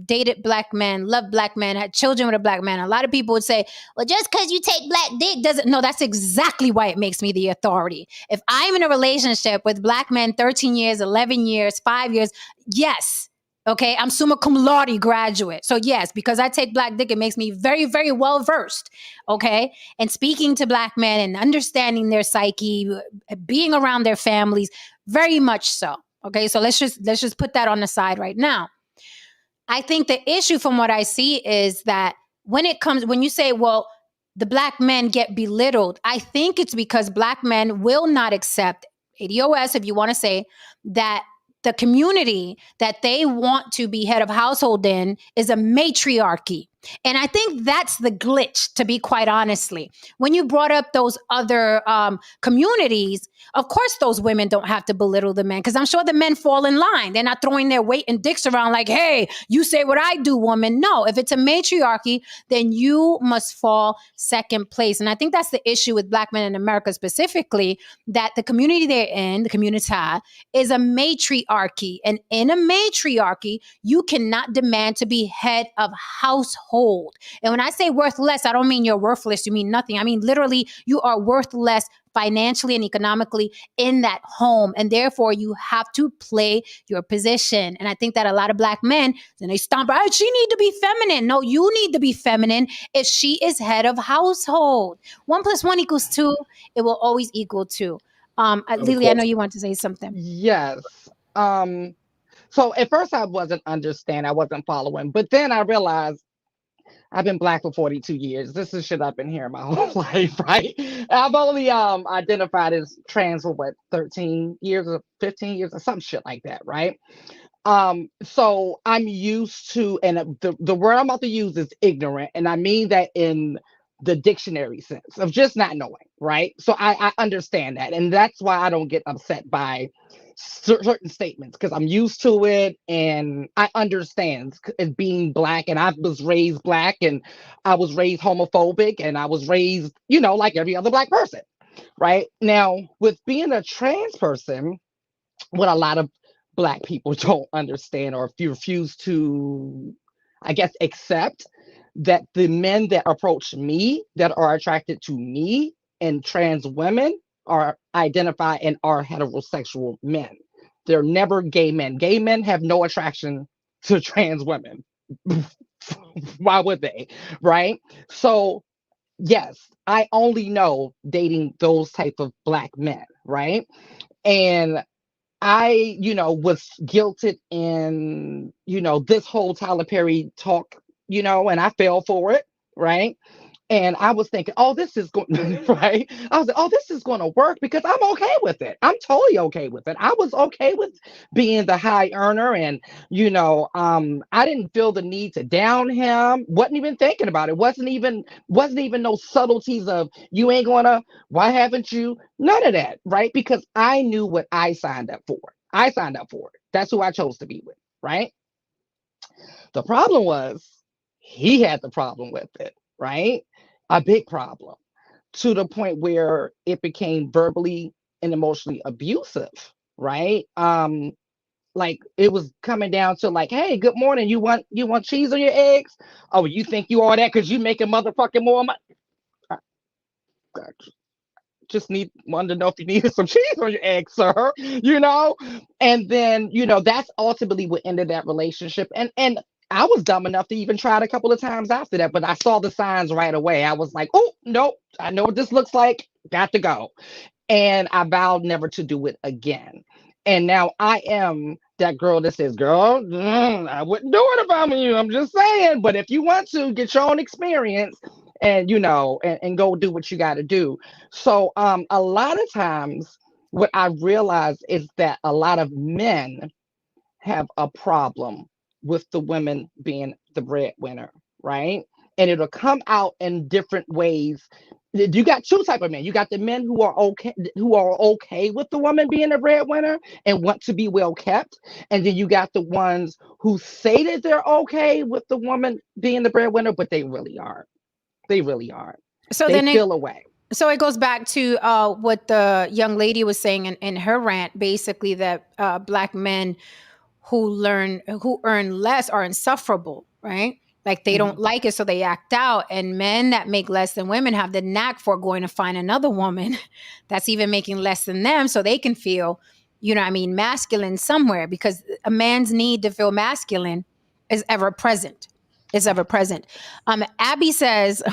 dated Black men, loved Black men, had children with a Black man. A lot of people would say, well, just because you take Black dick doesn't, no, that's exactly why it makes me the authority. If I'm in a relationship with Black men, 13 years, 11 years, 5 years, yes. Okay, I'm summa cum laude graduate. So yes, because I take Black dick, it makes me very, very well versed. Okay, and speaking to Black men and understanding their psyche, being around their families, very much so. Okay, so let's just put that on the side right now. I think the issue from what I see is that when you say, well, the Black men get belittled, I think it's because Black men will not accept ADOS, if you want to say, that the community that they want to be head of household in is a matriarchy. And I think that's the glitch, to be quite honestly. When you brought up those other communities, of course those women don't have to belittle the men, because I'm sure the men fall in line. They're not throwing their weight and dicks around like, hey, you say what I do, woman. No, if it's a matriarchy, then you must fall second place. And I think that's the issue with Black men in America specifically, that the community they're in, the community, is a matriarchy. And in a matriarchy, you cannot demand to be head of household. And when I say worth less, I don't mean you're worthless. You mean nothing. I mean, literally, you are worth less financially and economically in that home. And therefore, you have to play your position. And I think that a lot of Black men, then they stomp out, she need to be feminine. No, you need to be feminine if she is head of household. 1 + 1 = 2. It will always equal 2. Lily, I know you want to say something. Yes. So at first I wasn't understanding, I wasn't following, but then I realized I've been Black for 42 years. This is shit I've been hearing my whole life, right? I've only identified as trans for 13 years or 15 years or some shit like that, right? So I'm used to, and the word I'm about to use is ignorant, and I mean that in the dictionary sense of just not knowing, right? So I understand that, and that's why I don't get upset by certain statements, because I'm used to it and I understand as being Black, and I was raised Black, and I was raised homophobic, and I was raised, like every other Black person, right? Now, with being a trans person, what a lot of Black people don't understand, or if you refuse to, I guess, accept, that the men that approach me, that are attracted to me, and trans women are identified and are heterosexual men. They're never gay men. Gay men have no attraction to trans women. Why would they? Right? So yes, I only know dating those type of Black men, right? And I, was guilted in, this whole Tyler Perry talk, and I fell for it, right? And I was thinking, oh, this is going right. I was like, oh, this is going to work because I'm okay with it. I'm totally okay with it. I was okay with being the high earner, and I didn't feel the need to down him. Wasn't even thinking about it. Wasn't even no subtleties of you ain't gonna. Why haven't you? None of that, right? Because I knew what I signed up for. I signed up for it. That's who I chose to be with, right? The problem was he had the problem with it, right? A big problem to the point where it became verbally and emotionally abusive, right? Like it was coming down to like, hey, good morning. You want cheese on your eggs? Oh, you think you all that because you making motherfucking more money? I just wanted to know if you needed some cheese on your eggs, sir. And then that's ultimately what ended that relationship. And I was dumb enough to even try it a couple of times after that, but I saw the signs right away. I was like, oh nope, I know what this looks like. Got to go. And I vowed never to do it again. And now I am that girl that says, girl, I wouldn't do it if I'm you. I'm just saying. But if you want to get your own experience and go do what you got to do. So a lot of times what I realize is that a lot of men have a problem with the women being the breadwinner, right? And it'll come out in different ways. You got two type of men. You got the men who are okay with the woman being a breadwinner and want to be well kept, and then you got the ones who say that they're okay with the woman being the breadwinner, but they really aren't. They really aren't. So they then feel away. So it goes back to what the young lady was saying in her rant, basically that Black men who earn less are insufferable, right? Like they don't like it, so they act out. And men that make less than women have the knack for going to find another woman that's even making less than them, so they can feel, masculine somewhere, because a man's need to feel masculine is ever present. Abby says,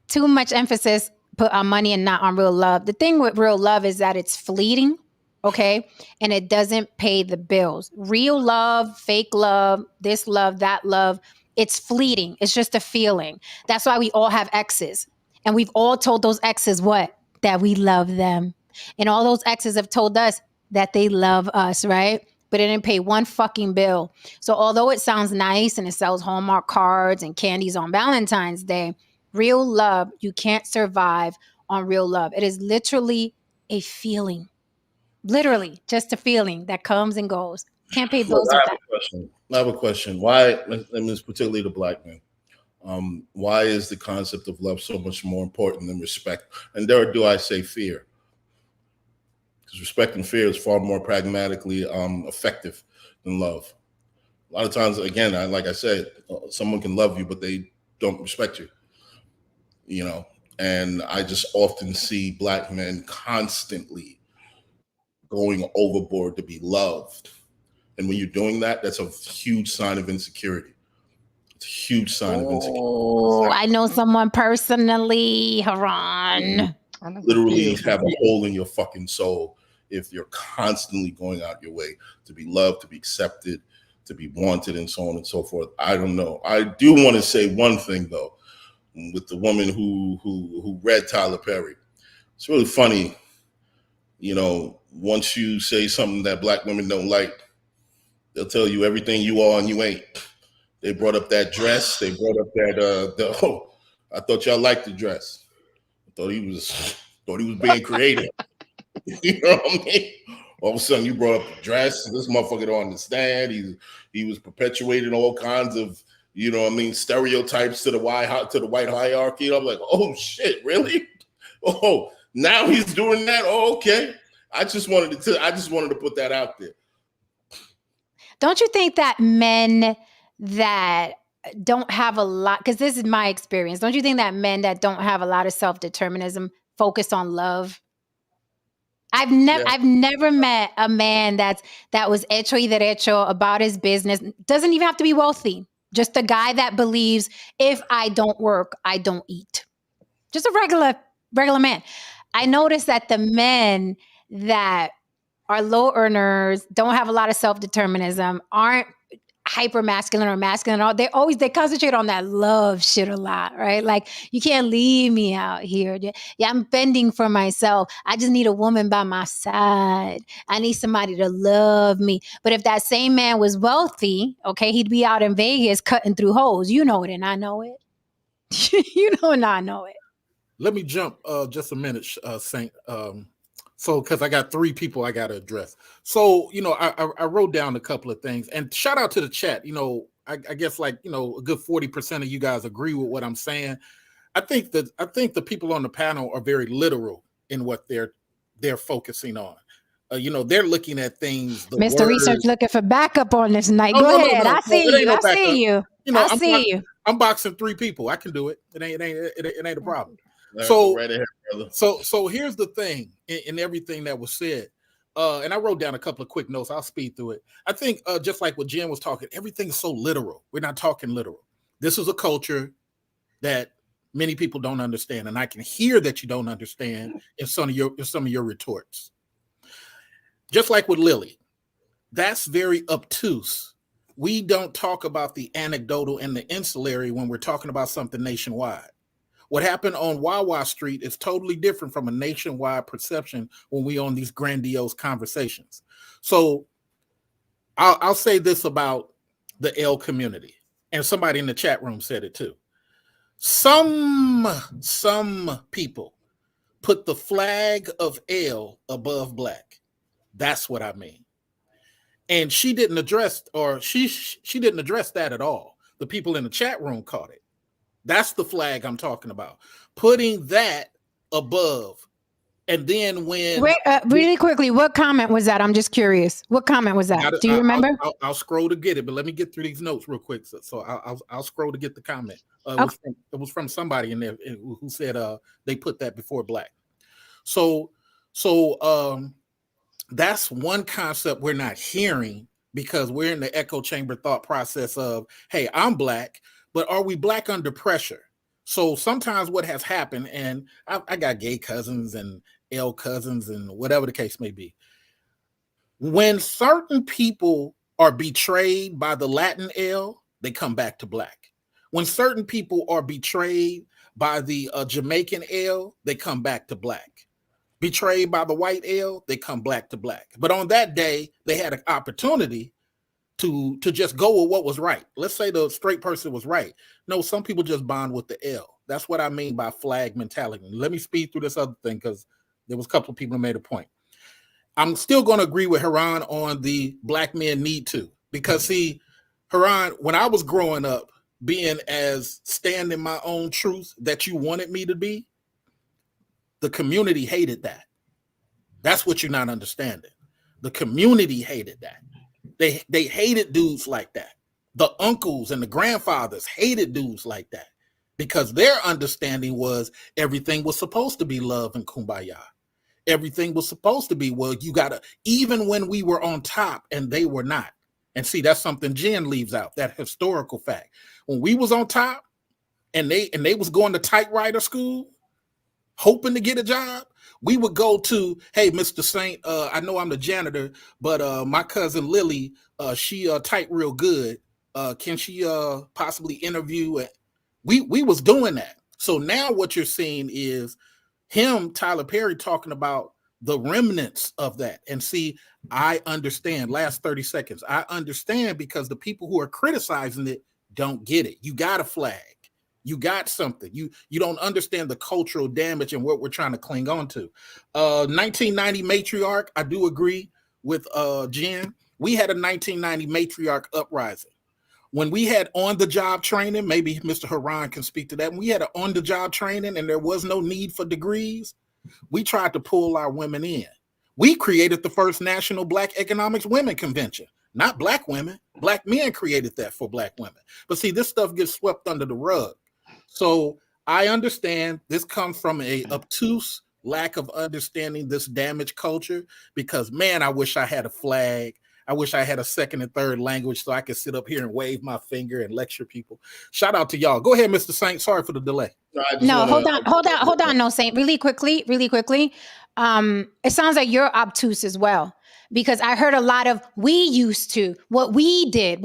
too much emphasis put on money and not on real love. The thing with real love is that it's fleeting, okay? And it doesn't pay the bills. Real love, fake love, this love, that love, it's fleeting. It's just a feeling. That's why we all have exes. And we've all told those exes what? That we love them. And all those exes have told us that they love us, right? But it didn't pay one fucking bill. So although it sounds nice and it sells Hallmark cards and candies on Valentine's Day, real love, you can't survive on real love. It is literally a feeling. Literally, just a feeling that comes and goes. Can't pay bills with that. I have a question. Why, and it's particularly the Black men, why is the concept of love so much more important than respect? And do I say fear? Because respect and fear is far more pragmatically effective than love. A lot of times, again, like I said, someone can love you, but they don't respect you. And I just often see Black men constantly going overboard to be loved. And when you're doing that, that's a huge sign of insecurity. It's a huge sign of insecurity. Oh, I know someone personally, Haran. Literally have a hole in your fucking soul if you're constantly going out your way to be loved, to be accepted, to be wanted, and so on and so forth. I don't know. I do want to say one thing, though, with the woman who read Tyler Perry. It's really funny, once you say something that Black women don't like, they'll tell you everything you are and you ain't. They brought up that dress. They brought up that I thought y'all liked the dress. I thought he was being creative. You know what I mean? All of a sudden you brought up the dress. This motherfucker don't understand. He was perpetuating all kinds of, stereotypes to the white hierarchy. I'm like, oh shit, really? Oh, now he's doing that? Oh, okay. I just wanted to put that out there. Don't you think that men that don't have a lot, because this is my experience, don't you think that men that don't have a lot of self-determinism focus on love? I've never met a man that was hecho y derecho about his business. Doesn't even have to be wealthy. Just a guy that believes if I don't work, I don't eat. Just a regular man. I noticed that the men that are low earners, don't have a lot of self-determinism, hyper masculine or masculine. They concentrate on that love shit a lot, right? Like, you can't leave me out here. Yeah, I'm fending for myself. I just need a woman by my side. I need somebody to love me. But if that same man was wealthy, okay, he'd be out in Vegas cutting through holes. You know it, and I know it. You know, and I know it. Let me jump just a minute, Saint. So, because I got 3 people I got to address. So, you know, I wrote down a couple of things, and shout out to the chat. You know, I guess, like, you know, a good 40% of you guys agree with what I'm saying. I think the people on the panel are very literal in what they're focusing on. You know, they're looking at things. Mr. Research looking for backup on this night. Oh, Go no, ahead. no, I see you. I see you. You know, I see you. I'm boxing 3 people. I can do it. It ain't a problem. Right, So, right ahead, brother. So here's the thing in everything that was said. And I wrote down a couple of quick notes. I'll speed through it. I think just like what Jen was talking, everything is so literal. We're not talking literal. This is a culture that many people don't understand, and I can hear that you don't understand in some of your retorts. Just like with Lily, that's very obtuse. We don't talk about the anecdotal and the ancillary when we're talking about something nationwide. What happened on Wawa Street is totally different from a nationwide perception when we on these grandiose conversations. So I'll say this about the L community, and somebody in the chat room said it too. Some people put the flag of L above black. That's what I mean. And she didn't address, or she didn't address that at all. The people in the chat room caught it. That's the flag I'm talking about. Putting that above. And then when... Wait, really quickly, what comment was that? I'm just curious. What comment was that? Do you remember? I'll scroll to get it, but let me get through these notes real quick. So I'll scroll to get the comment. Okay. It was from somebody in there who said they put that before black. So that's one concept we're not hearing because we're in the echo chamber thought process of, hey, I'm black, but are we black under pressure? So sometimes what has happened, and I got gay cousins and L cousins and whatever the case may be. When certain people are betrayed by the Latin L, they come back to black. When certain people are betrayed by the Jamaican L, they come back to black. Betrayed by the white L, they come back to black. But on that day, they had an opportunity to just go with what was right. Let's say the straight person was right. No, some people just bond with the L. That's what I mean by flag mentality. Let me speed through this other thing because there was a couple of people who made a point. I'm still going to agree with Haran on the black men need to, because see, Haran, when I was growing up, being as standing my own truth that you wanted me to be, the community hated that. That's what you're not understanding. The community hated that. They hated dudes like that. The uncles and the grandfathers hated dudes like that because their understanding was everything was supposed to be love and kumbaya. Everything was supposed to be, well, you gotta, even when we were on top and they were not. And see, that's something Jen leaves out, that historical fact. When we was on top and they was going to typewriter school, hoping to get a job, we would go to, hey, Mr. Saint, I know I'm the janitor, but my cousin Lily, she type real good. Can she possibly interview? We was doing that. So now what you're seeing is him, Tyler Perry, talking about the remnants of that. And see, I understand. Last 30 seconds. I understand because the people who are criticizing it don't get it. You got a flag. You got something. You don't understand the cultural damage and what we're trying to cling on to. 1990 matriarch, I do agree with Jen. We had a 1990 matriarch uprising. When we had on-the-job training, maybe Mr. Haran can speak to that. When we had an on-the-job training and there was no need for degrees, we tried to pull our women in. We created the first National Black Economics Women Convention. Not black women. Black men created that for black women. But see, this stuff gets swept under the rug. So I understand this comes from a obtuse lack of understanding this damaged culture because, man, I wish I had a flag. I wish I had a second and third language so I could sit up here and wave my finger and lecture people. Shout out to y'all. Go ahead, Mr. Saint. Sorry for the delay. No, hold on. No, Saint, really quickly. It sounds like you're obtuse as well. because I heard a lot of we used to, what we did.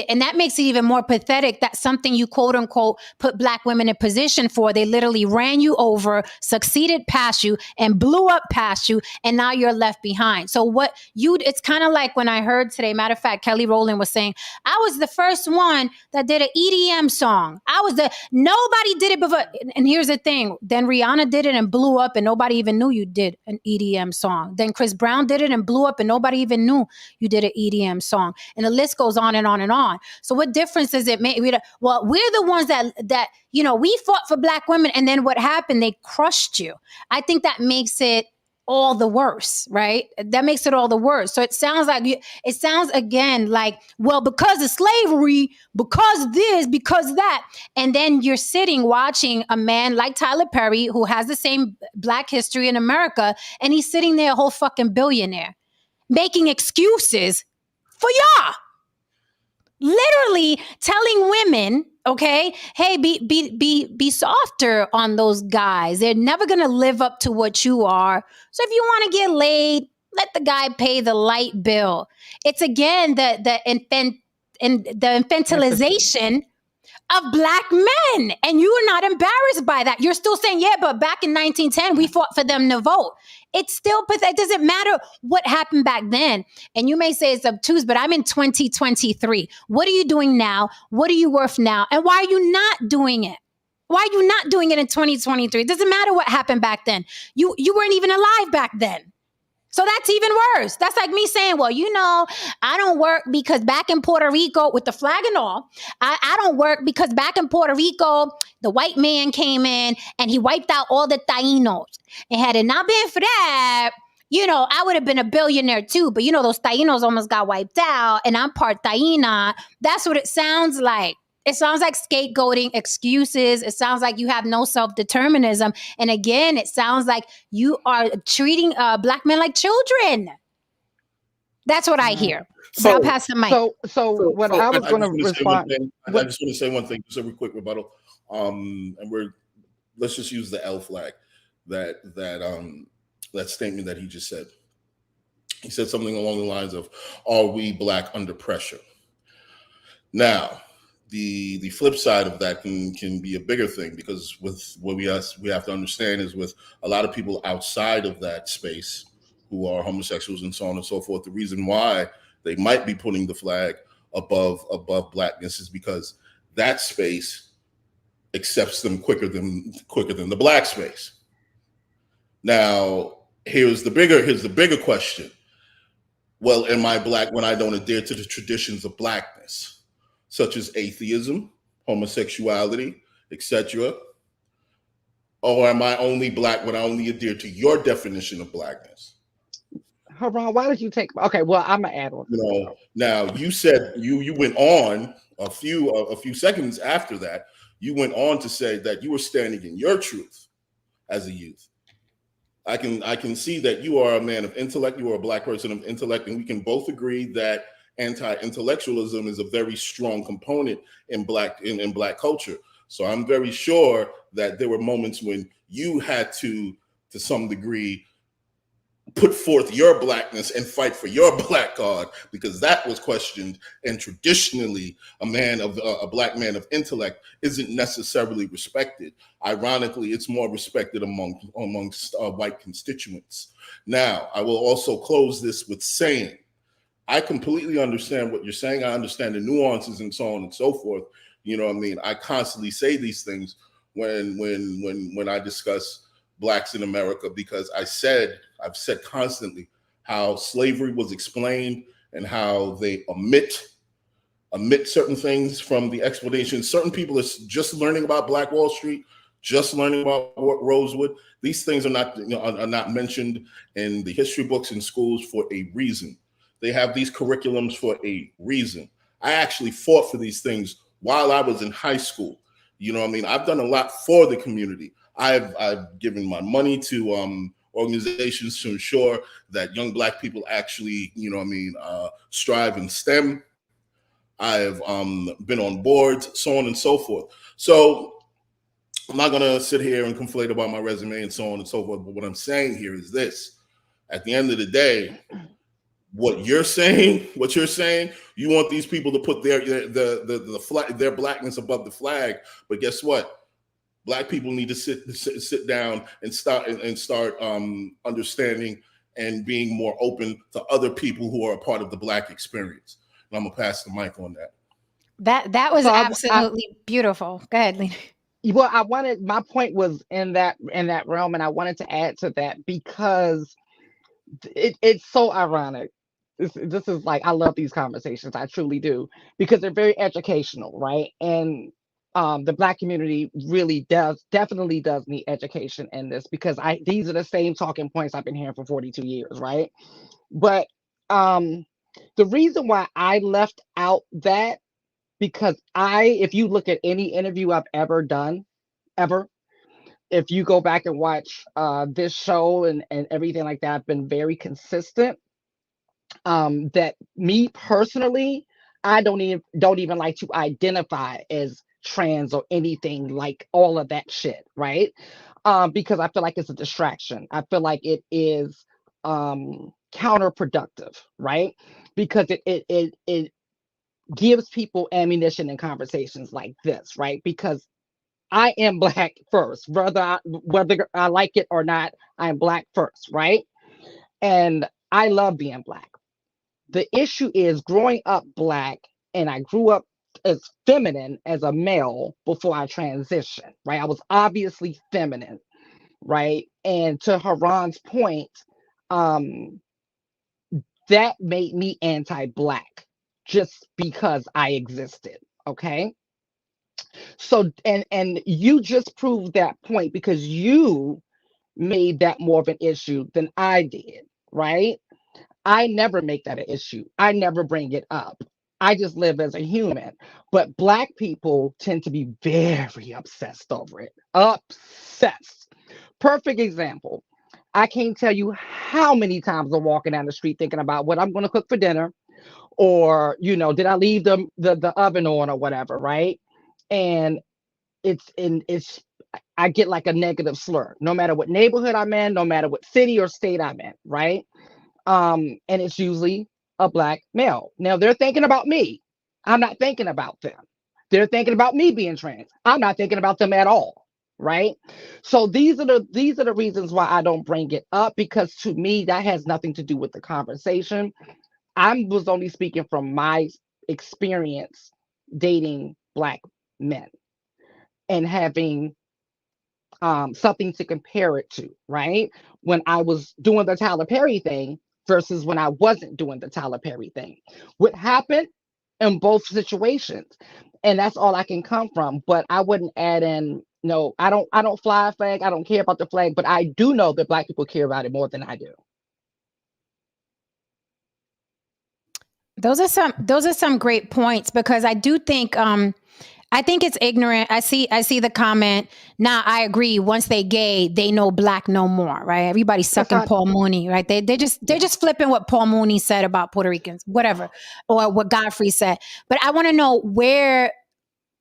And that makes it even more pathetic that something you quote unquote put Black women in position for, they literally ran you over, succeeded past you, and blew up past you, and now you're left behind. So it's kind of like when I heard today, matter of fact, Kelly Rowland was saying, I was the first one that did an EDM song. Nobody did it before. And here's the thing, then Rihanna did it and blew up, and nobody even knew you did an EDM song. Then Chris Brown did it and blew up, and nobody even knew you did an EDM song. And the list goes on and on and on. So what difference does it make? Well, we're the ones that we fought for Black women, and then what happened? They crushed you. I think that makes it all the worse, right? That makes it all the worse. So it sounds again like, well, because of slavery, because this, because that. And then you're sitting watching a man like Tyler Perry, who has the same Black history in America, and he's sitting there a whole fucking billionaire, making excuses for y'all. Literally telling women, okay, hey, be softer on those guys. They're never gonna live up to what you are. So if you want to get laid, let the guy pay the light bill. It's again the infantilization of Black men, and you are not embarrassed by that. You're still saying, yeah, but back in 1910, we fought for them to vote. It's still, but it doesn't matter what happened back then. And you may say it's obtuse, but I'm in 2023. What are you doing now? What are you worth now? And why are you not doing it? Why are you not doing it in 2023? It doesn't matter what happened back then. You weren't even alive back then. So that's even worse. That's like me saying, well, I don't work because back in Puerto Rico with the flag and all, I don't work because back in Puerto Rico, the white man came in and he wiped out all the Tainos. And had it not been for that, I would have been a billionaire too. But those Tainos almost got wiped out, and I'm part Taina. That's what it sounds like. It sounds like scapegoating, excuses. It sounds like you have no self-determinism. And again, it sounds like you are treating Black men like children. That's what I hear. So I'll pass the mic. I was going to respond. I just want to say one thing, just a real quick rebuttal. Let's just use the L flag, that statement that he just said. He said something along the lines of, "Are we Black under pressure?" Now, the flip side of that can be a bigger thing, because with what we have to understand is, with a lot of people outside of that space who are homosexuals and so on and so forth, the reason why they might be putting the flag above Blackness is because that space accepts them quicker than the Black space. Now, here's the bigger question. Well, am I Black when I don't adhere to the traditions of Blackness, such as atheism, homosexuality, etc.? Or am I only Black when I only adhere to your definition of Blackness? Haran, why did you take? Okay, well, I'm gonna add on. Now you said you went on a few seconds after that. You went on to say that you were standing in your truth as a youth. I can see that you are a man of intellect. You are a Black person of intellect, and we can both agree that anti-intellectualism is a very strong component in Black culture. So I'm very sure that there were moments when you had to some degree, put forth your Blackness and fight for your Black card, because that was questioned. And traditionally, a Black man of intellect isn't necessarily respected. Ironically, it's more respected amongst white constituents. Now, I will also close this with saying, I completely understand what you're saying. I understand the nuances and so on and so forth. You know what I mean? I constantly say these things when I discuss Blacks in America, because I've said constantly how slavery was explained and how they omit certain things from the explanation. Certain people are just learning about Black Wall Street, just learning about Rosewood. These things are not mentioned in the history books in schools for a reason. They have these curriculums for a reason. I actually fought for these things while I was in high school. You know what I mean? I've done a lot for the community. I've given my money to organizations to ensure that young Black people actually, strive in STEM. I've been on boards, so on and so forth. So I'm not going to sit here and conflate about my resume and so on and so forth. But what I'm saying here is this. At the end of the day, what you're saying, you want these people to put the flag, their blackness above the flag. But guess what? Black people need to sit down and start understanding and being more open to other people who are a part of the Black experience. And I'm gonna pass the mic on that. That was So absolutely beautiful. Go ahead, Lena. Well, my point was in that realm, and I wanted to add to that because it's so ironic. This is like, I love these conversations. I truly do, because they're very educational, right? And the Black community definitely does need education in this, because these are the same talking points I've been hearing for 42 years, right? But the reason why I left out that, because if you look at any interview I've ever done, if you go back and watch this show and everything like that, I've been very consistent. That me personally, I don't even like to identify as trans or anything like all of that shit, right? Because I feel like it's a distraction. I feel like it is counterproductive, right? Because it gives people ammunition in conversations like this, right? Because I am Black first, whether I like it or not. I am Black first, right? And I love being Black. The issue is, growing up Black, and I grew up as feminine as a male before I transitioned, right? I was obviously feminine, right? And to Haran's point, that made me anti-Black just because I existed, okay? So, and you just proved that point, because you made that more of an issue than I did, right? I never make that an issue. I never bring it up. I just live as a human. But Black people tend to be very obsessed over it. Obsessed. Perfect example. I can't tell you how many times I'm walking down the street thinking about what I'm going to cook for dinner, or, did I leave the oven on or whatever, right? And I get like a negative slur, no matter what neighborhood I'm in, no matter what city or state I'm in, right? And it's usually a Black male. Now they're thinking about me. I'm not thinking about them. They're thinking about me being trans. I'm not thinking about them at all, right? So these are the reasons why I don't bring it up, because to me that has nothing to do with the conversation. I was only speaking from my experience dating Black men and having something to compare it to, right? When I was doing the Tyler Perry thing versus when I wasn't doing the Tyler Perry thing. What happened in both situations? And that's all I can come from. But I wouldn't add in, no, I don't fly a flag. I don't care about the flag, but I do know that Black people care about it more than I do. Those are some great points, because I do think I think it's ignorant. I see the comment. Now I agree. Once they gay, they know Black no more, right? Everybody's sucking Paul Mooney, right? They're just flipping what Paul Mooney said about Puerto Ricans, whatever, or what Godfrey said. But I want to know where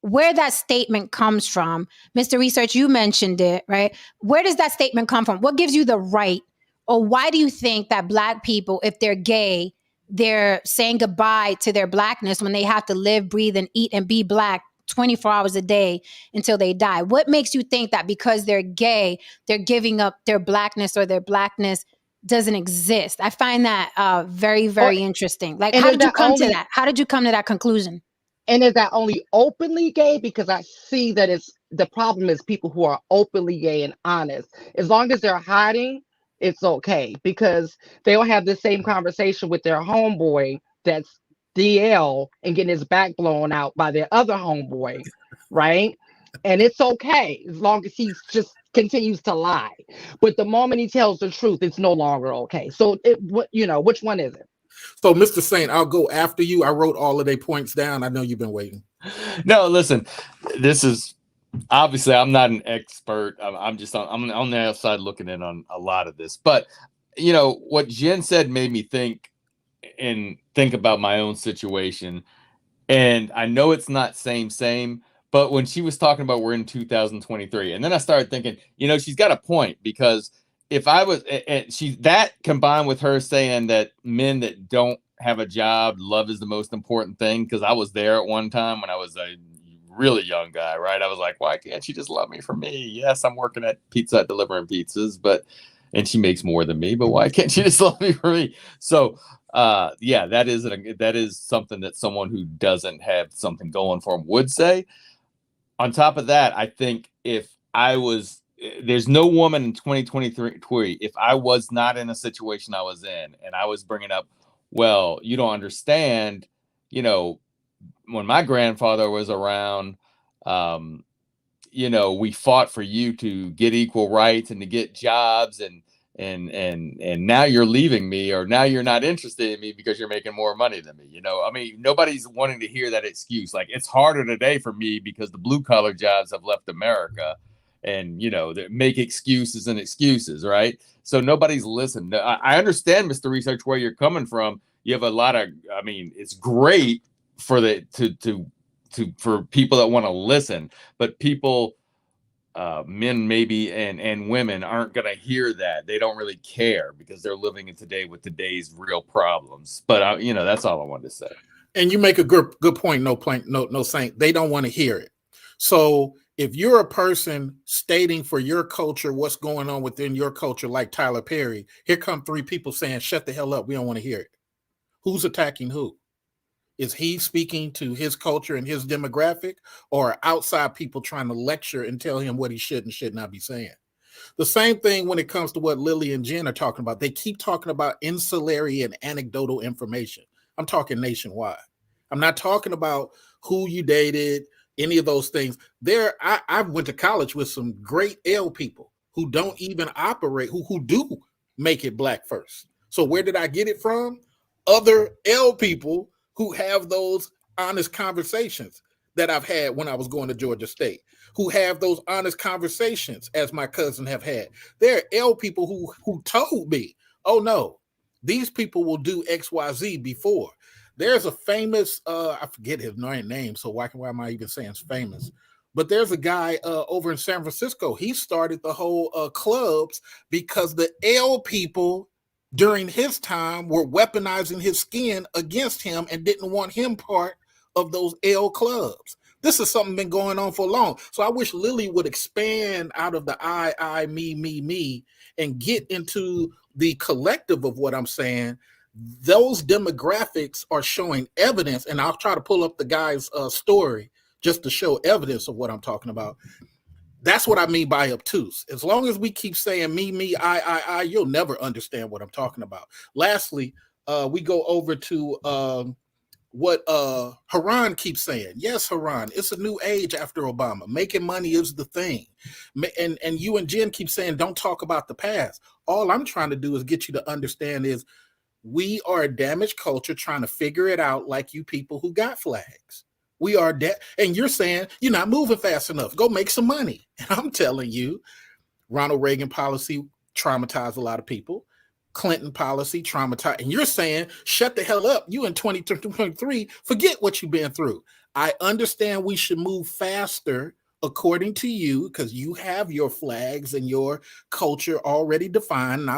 that statement comes from. Mr. Research, you mentioned it, right? Where does that statement come from? What gives you the right, or why do you think that Black people, if they're gay, they're saying goodbye to their Blackness when they have to live, breathe, and eat and be Black 24 hours a day until they die? What makes you think that because they're gay, they're giving up their Blackness, or their Blackness doesn't exist? I find that very, very interesting. Like, how did you come to that? How did you come to that conclusion? And is that only openly gay? Because I see that the problem is people who are openly gay and honest. As long as they're hiding, it's okay, because they'll have the same conversation with their homeboy that's DL and getting his back blown out by their other homeboy, right? And it's okay as long as he just continues to lie. But the moment he tells the truth, it's no longer okay. So which one is it? So, Mr. Saint, I'll go after you. I wrote all of their points down. I know you've been waiting. No, listen, this is obviously, I'm not an expert. I'm on the outside looking in on a lot of this. But, what Jen said made me think about my own situation. And I know it's not same, but when she was talking about we're in 2023, and then I started thinking, she's got a point, because if I was, and she, that combined with her saying that men that don't have a job, love is the most important thing. Cause I was there at one time when I was a really young guy, right? I was like, why can't she just love me for me? Yes, I'm working at Pizza Hut delivering pizzas, and she makes more than me, but why can't she just love me for me? So, yeah, that is something that someone who doesn't have something going for him would say. On top of that, I think there's no woman in 2023, if I was not in a situation I was in and I was bringing up, well, you don't understand, when my grandfather was around, we fought for you to get equal rights and to get jobs, and now you're leaving me, or now you're not interested in me because you're making more money than me. I mean, nobody's wanting to hear that excuse. Like, it's harder today for me because the blue collar jobs have left America, and they make excuses and excuses, right? So nobody's listened. I understand, Mr. Research, where you're coming from. You have a lot of, I mean, it's great for for people that want to listen, but people, men maybe and women aren't going to hear that. They don't really care because they're living in today with today's real problems. But that's all I wanted to say. And you make a good point. No Saint. They don't want to hear it. So if you're a person stating for your culture what's going on within your culture, like Tyler Perry, here come 3 people saying, "Shut the hell up. We don't want to hear it." Who's attacking who? Is he speaking to his culture and his demographic, or outside people trying to lecture and tell him what he should and should not be saying? The same thing when it comes to what Lily and Jen are talking about. They keep talking about ancillary and anecdotal information. I'm talking nationwide. I'm not talking about who you dated, any of those things. I went to college with some great L people who don't even operate, who do make it black first. So where did I get it from? Other L people who have those honest conversations that I've had when I was going to Georgia State, who have those honest conversations as my cousin have had. There are L people who told me, oh no, these people will do XYZ before. There's a famous, I forget his name, so why am I even saying it's famous? But there's a guy over in San Francisco. He started the whole clubs because the L people during his time were weaponizing his skin against him and didn't want him part of those L clubs. This is something been going on for long. So I wish Lily would expand out of the I, me, and get into the collective of what I'm saying. Those demographics are showing evidence, and I'll try to pull up the guy's story just to show evidence of what I'm talking about. That's what I mean by obtuse. As long as we keep saying me, I, you'll never understand what I'm talking about. Lastly, we go over to what Haran keeps saying. Yes, Haran, it's a new age after Obama. Making money is the thing. And you and Jen keep saying, don't talk about the past. All I'm trying to do is get you to understand is we are a damaged culture trying to figure it out, like you people who got flags. We are dead. And you're saying you're not moving fast enough. Go make some money. And I'm telling you, Ronald Reagan policy traumatized a lot of people. Clinton policy traumatized. And you're saying, shut the hell up. You in 2023, forget what you've been through. I understand we should move faster according to you, because you have your flags and your culture already defined. And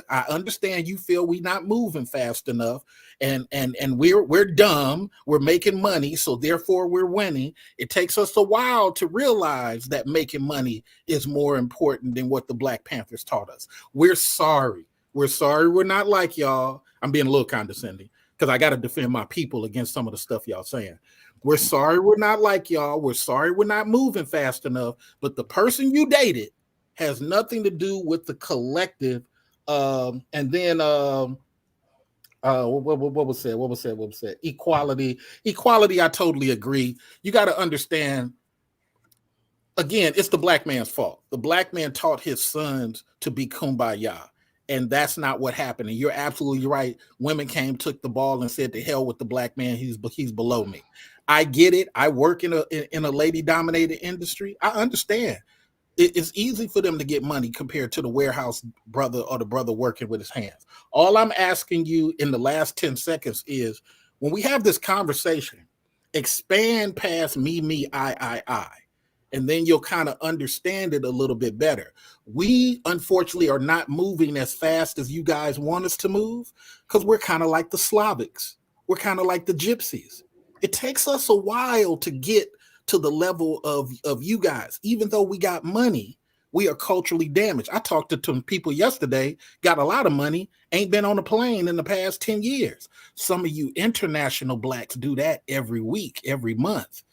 I understand you feel we're not moving fast enough, and we're dumb. We're making money, so therefore we're winning. It takes us a while to realize that making money is more important than what the Black Panthers taught us. We're sorry. We're sorry. We're not like y'all. I'm being a little condescending because I got to defend my people against some of the stuff y'all saying. We're sorry we're not like y'all. We're sorry we're not moving fast enough. But the person you dated has nothing to do with the collective. And then what was said? What was said? Equality. Equality, I totally agree. You got to understand, again, it's the black man's fault. The black man taught his sons to be kumbaya. And that's not what happened. And you're absolutely right. Women came, took the ball, and said, "To hell with the black man. He's below me." I get it. I work in a lady-dominated industry. I understand. It's easy for them to get money compared to the warehouse brother or the brother working with his hands. All I'm asking you in the last 10 seconds is, when we have this conversation, expand past me, I. and then you'll kind of understand it a little bit better. We, unfortunately, are not moving as fast as you guys want us to move because we're kind of like the Slavics. We're kind of like the Gypsies. It takes us a while to get to the level of you guys. Even though we got money, we are culturally damaged. I talked to some people yesterday, got a lot of money, ain't been on a plane in the past 10 years. Some of you international blacks do that every week, every month.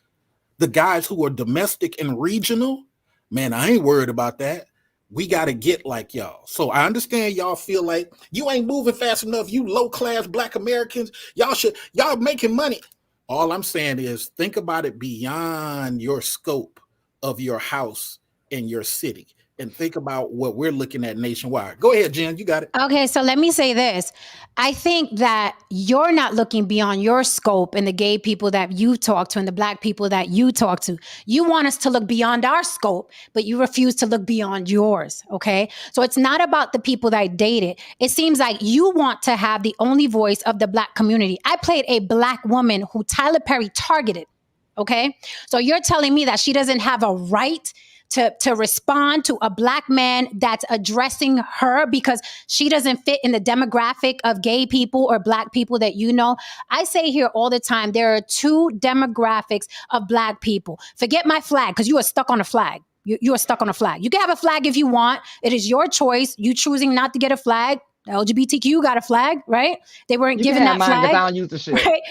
The guys who are domestic and regional, man, I ain't worried about that. We got to get like y'all. So I understand y'all feel like you ain't moving fast enough. You low-class Black Americans, y'all making money. All I'm saying is think about it beyond your scope of your house in your city and think about what we're looking at nationwide. Go ahead, Jen, you got it. Okay, so let me say this. I think that you're not looking beyond your scope and the gay people that you talk to and the Black people that you talk to. You want us to look beyond our scope, but you refuse to look beyond yours, okay? So it's not about the people that I dated. It seems like you want to have the only voice of the Black community. I played a Black woman who Tyler Perry targeted, okay? So you're telling me that she doesn't have a right to respond to a Black man that's addressing her because she doesn't fit in the demographic of gay people or Black people that you know. I say here all the time, there are two demographics of Black people. Forget my flag, because you are stuck on a flag. You are stuck on a flag. You can have a flag if you want. It is your choice. You choosing not to get a flag. The LGBTQ got a flag, right? They weren't given that flag. I don't use the shit. Right?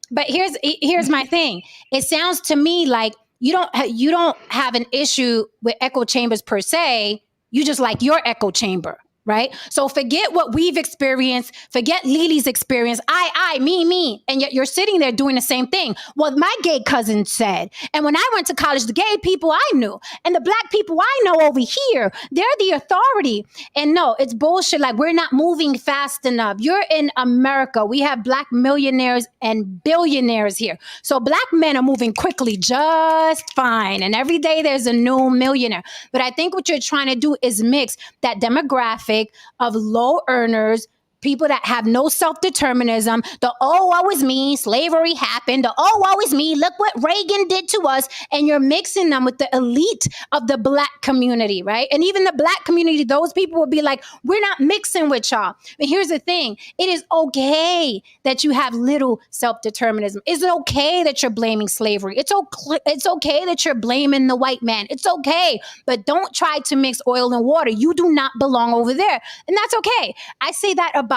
But here's my thing. It sounds to me like you don't have an issue with echo chambers per se. You just like your echo chamber, right? So forget what we've experienced. Forget Lili's experience. I, me. And yet you're sitting there doing the same thing. Well, my gay cousin said, and when I went to college, the gay people I knew and the Black people I know over here, they're the authority. And no, it's bullshit. Like, we're not moving fast enough. You're in America. We have Black millionaires and billionaires here. So Black men are moving quickly just fine. And every day there's a new millionaire. But I think what you're trying to do is mix that demographic of low earners, people that have no self-determinism, the woe is me, slavery happened, the woe is me, look what Reagan did to us, and you're mixing them with the elite of the Black community, right? And even the Black community, those people would be like, we're not mixing with y'all. But here's the thing, it is okay that you have little self-determinism. It's okay that you're blaming slavery. It's okay that you're blaming the white man. It's okay, but don't try to mix oil and water. You do not belong over there, and that's okay. I say that about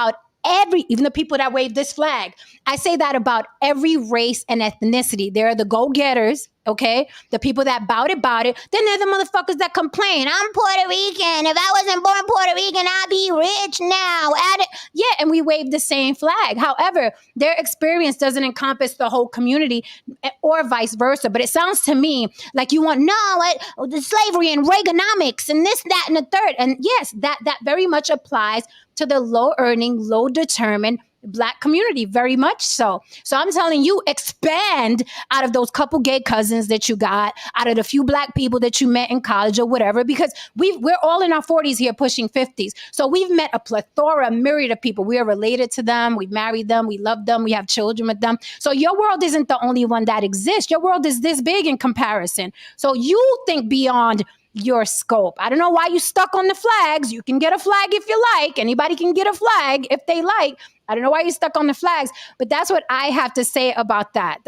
even the people that wave this flag. I say that about every race and ethnicity. They're the go-getters, okay? The people that bout it. Then they're the motherfuckers that complain. I'm Puerto Rican. If I wasn't born Puerto Rican, I'd be rich now. Yeah, and we wave the same flag. However, their experience doesn't encompass the whole community or vice versa. But it sounds to me like you want, the slavery and Reaganomics and this, that, and the third. And yes, that very much applies to the low-earning, low-determined Black community, very much so. So I'm telling you, expand out of those couple gay cousins that you got, out of the few Black people that you met in college or whatever, because we're all in our 40s here, pushing 50s. So we've met a myriad of people. We are related to them. We've married them. We love them. We have children with them. So your world isn't the only one that exists. Your world is this big in comparison. So you think beyond your scope. I don't know why you stuck on the flags. You can get a flag if you like. Anybody can get a flag if they like. I don't know why you stuck on the flags, but that's what I have to say about that.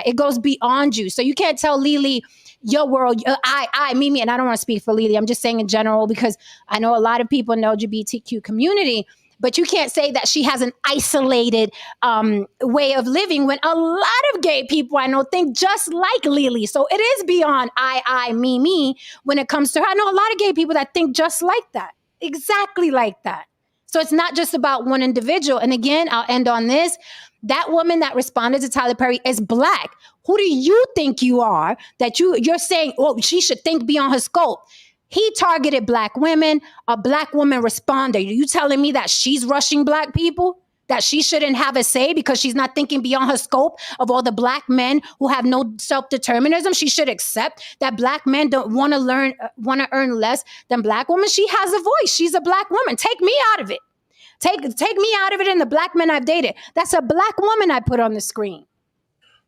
It goes beyond you. So you can't tell Lili, your world, me, and I don't want to speak for Lili. I'm just saying in general, because I know a lot of people in the LGBTQ community, but you can't say that she has an isolated way of living when a lot of gay people I know think just like Lili. So it is beyond I, me, when it comes to her. I know a lot of gay people that think just like that, exactly like that. So it's not just about one individual. And again, I'll end on this. That woman that responded to Tyler Perry is Black. Who do you think you are that you're saying, oh, she should think beyond her scope? He targeted Black women. A Black woman responded. Are you telling me that she's rushing Black people? That she shouldn't have a say because she's not thinking beyond her scope of all the Black men who have no self-determinism? She should accept that Black men don't want to earn less than Black women. She has a voice. She's a Black woman. Take me out of it. Take me out of it and the Black men I've dated. That's a Black woman I put on the screen.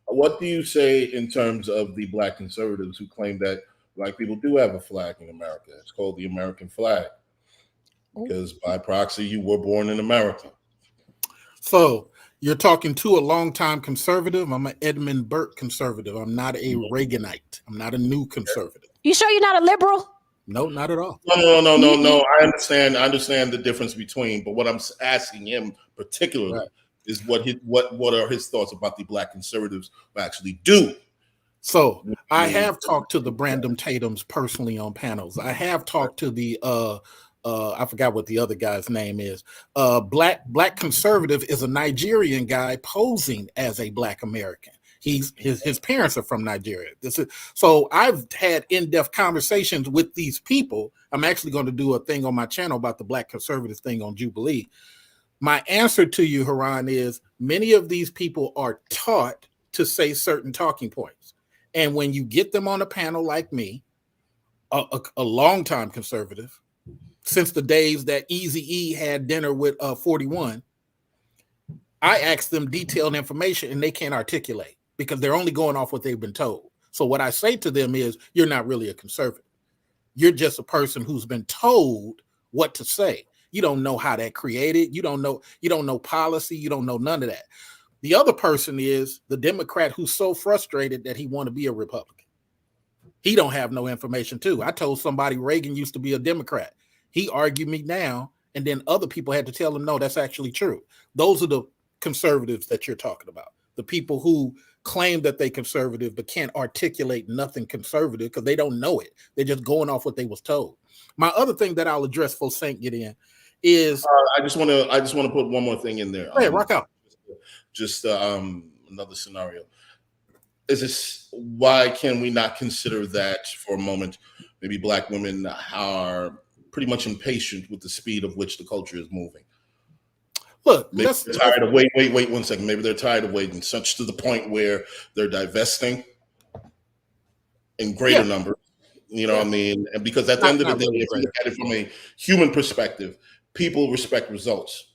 What do you say in terms of the Black conservatives who claim that Black people do have a flag in America? It's called the American flag because by proxy you were born in America. So you're talking to a longtime conservative. I'm an Edmund Burke conservative. I'm not a Reaganite. I'm not a new conservative. You sure you're not a liberal? No, not at all. No. I understand the difference between, but what I'm asking him particularly is what are his thoughts about the Black conservatives who actually do. So I have talked to the Brandon Tatums personally on panels. I have talked to the I forgot what the other guy's name is. Black conservative is a Nigerian guy posing as a Black American. His parents are from Nigeria. So I've had in-depth conversations with these people. I'm actually going to do a thing on my channel about the Black conservative thing on Jubilee. My answer to you, Haran, is many of these people are taught to say certain talking points. And when you get them on a panel like me, a longtime conservative, since the days that Eazy-E had dinner with 41, I ask them detailed information and they can't articulate because they're only going off what they've been told. So what I say to them is, you're not really a conservative. You're just a person who's been told what to say. You don't know how that created. You don't know policy. You don't know none of that. The other person is the Democrat who's so frustrated that he want to be a Republican. He don't have no information too. I told somebody Reagan used to be a Democrat. He argued me down, and then other people had to tell him, no, that's actually true. Those are the conservatives that you're talking about. The people who claim that they conservative but can't articulate nothing conservative because they don't know it. They're just going off what they was told. My other thing that I'll address for Saint get in is I just want to put one more thing in there. Hey, rock out. Just another scenario. Is this why can we not consider that for a moment? Maybe Black women are pretty much impatient with the speed of which the culture is moving. Look, maybe they're tired of wait 1 second. Maybe they're tired of waiting such to the point where they're divesting in greater numbers. You know what I mean? And because at the end of the day, if you look at it from a human perspective, people respect results.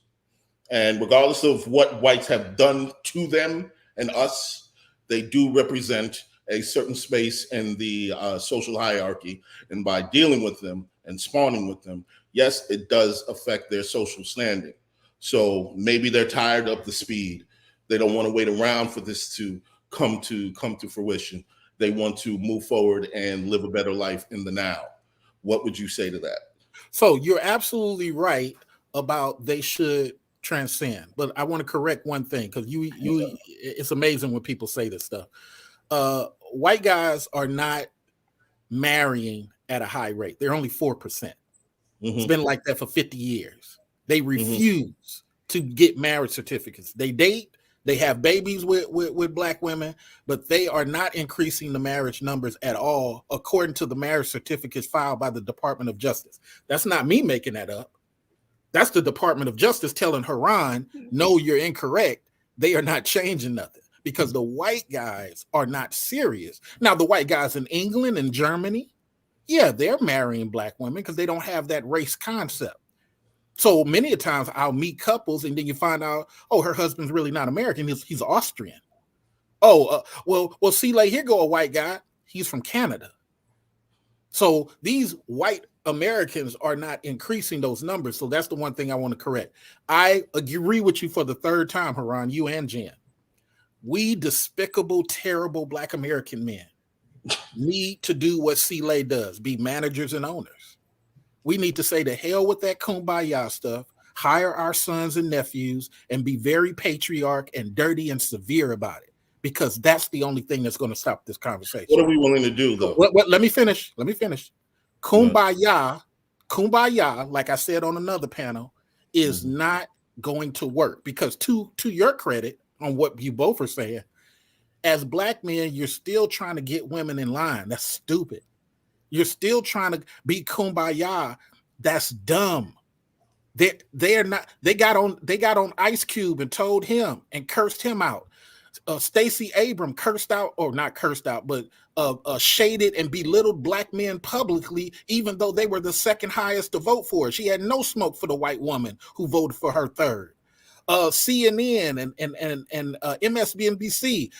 And regardless of what whites have done to them and us, they do represent a certain space in the social hierarchy. And by dealing with them and spawning with them, yes, it does affect their social standing. So maybe they're tired of the speed. They don't want to wait around for this to come to fruition. They want to move forward and live a better life in the now. What would you say to that? So you're absolutely right about they should transcend. But I want to correct one thing because it's amazing when people say this stuff. White guys are not marrying at a high rate. They're only 4%. It's been like that for 50 years. They refuse to get marriage certificates. They date, they have babies with Black women, but they are not increasing the marriage numbers at all, according to the marriage certificates filed by the Department of Justice. That's not me making that up. That's the Department of Justice telling Haran, no, you're incorrect. They are not changing nothing because the white guys are not serious. Now, the white guys in England and Germany, yeah, they're marrying Black women because they don't have that race concept. So many a times I'll meet couples and then you find out, oh, her husband's really not American. He's Austrian. Oh, well, see, like here go a white guy. He's from Canada. So these white Americans are not increasing those numbers. So that's the one thing I want to correct. I agree with you for the third time, Haran, you and Jen. We despicable, terrible Black American men need to do what C-Lay does, be managers and owners. We need to say to hell with that kumbaya stuff, hire our sons and nephews, and be very patriarch and dirty and severe about it, because that's the only thing that's going to stop this conversation. What are we willing to do, though? Let me finish. Kumbaya, like I said on another panel, is not going to work because to your credit on what you both are saying, as Black men, you're still trying to get women in line. That's stupid. You're still trying to be kumbaya. That's dumb. They're not. They got on Ice Cube and told him and cursed him out. Stacey Abrams cursed out, or not cursed out, but shaded and belittled Black men publicly, even though they were the second highest to vote for her. She had no smoke for the white woman who voted for her third. CNN and MSNBC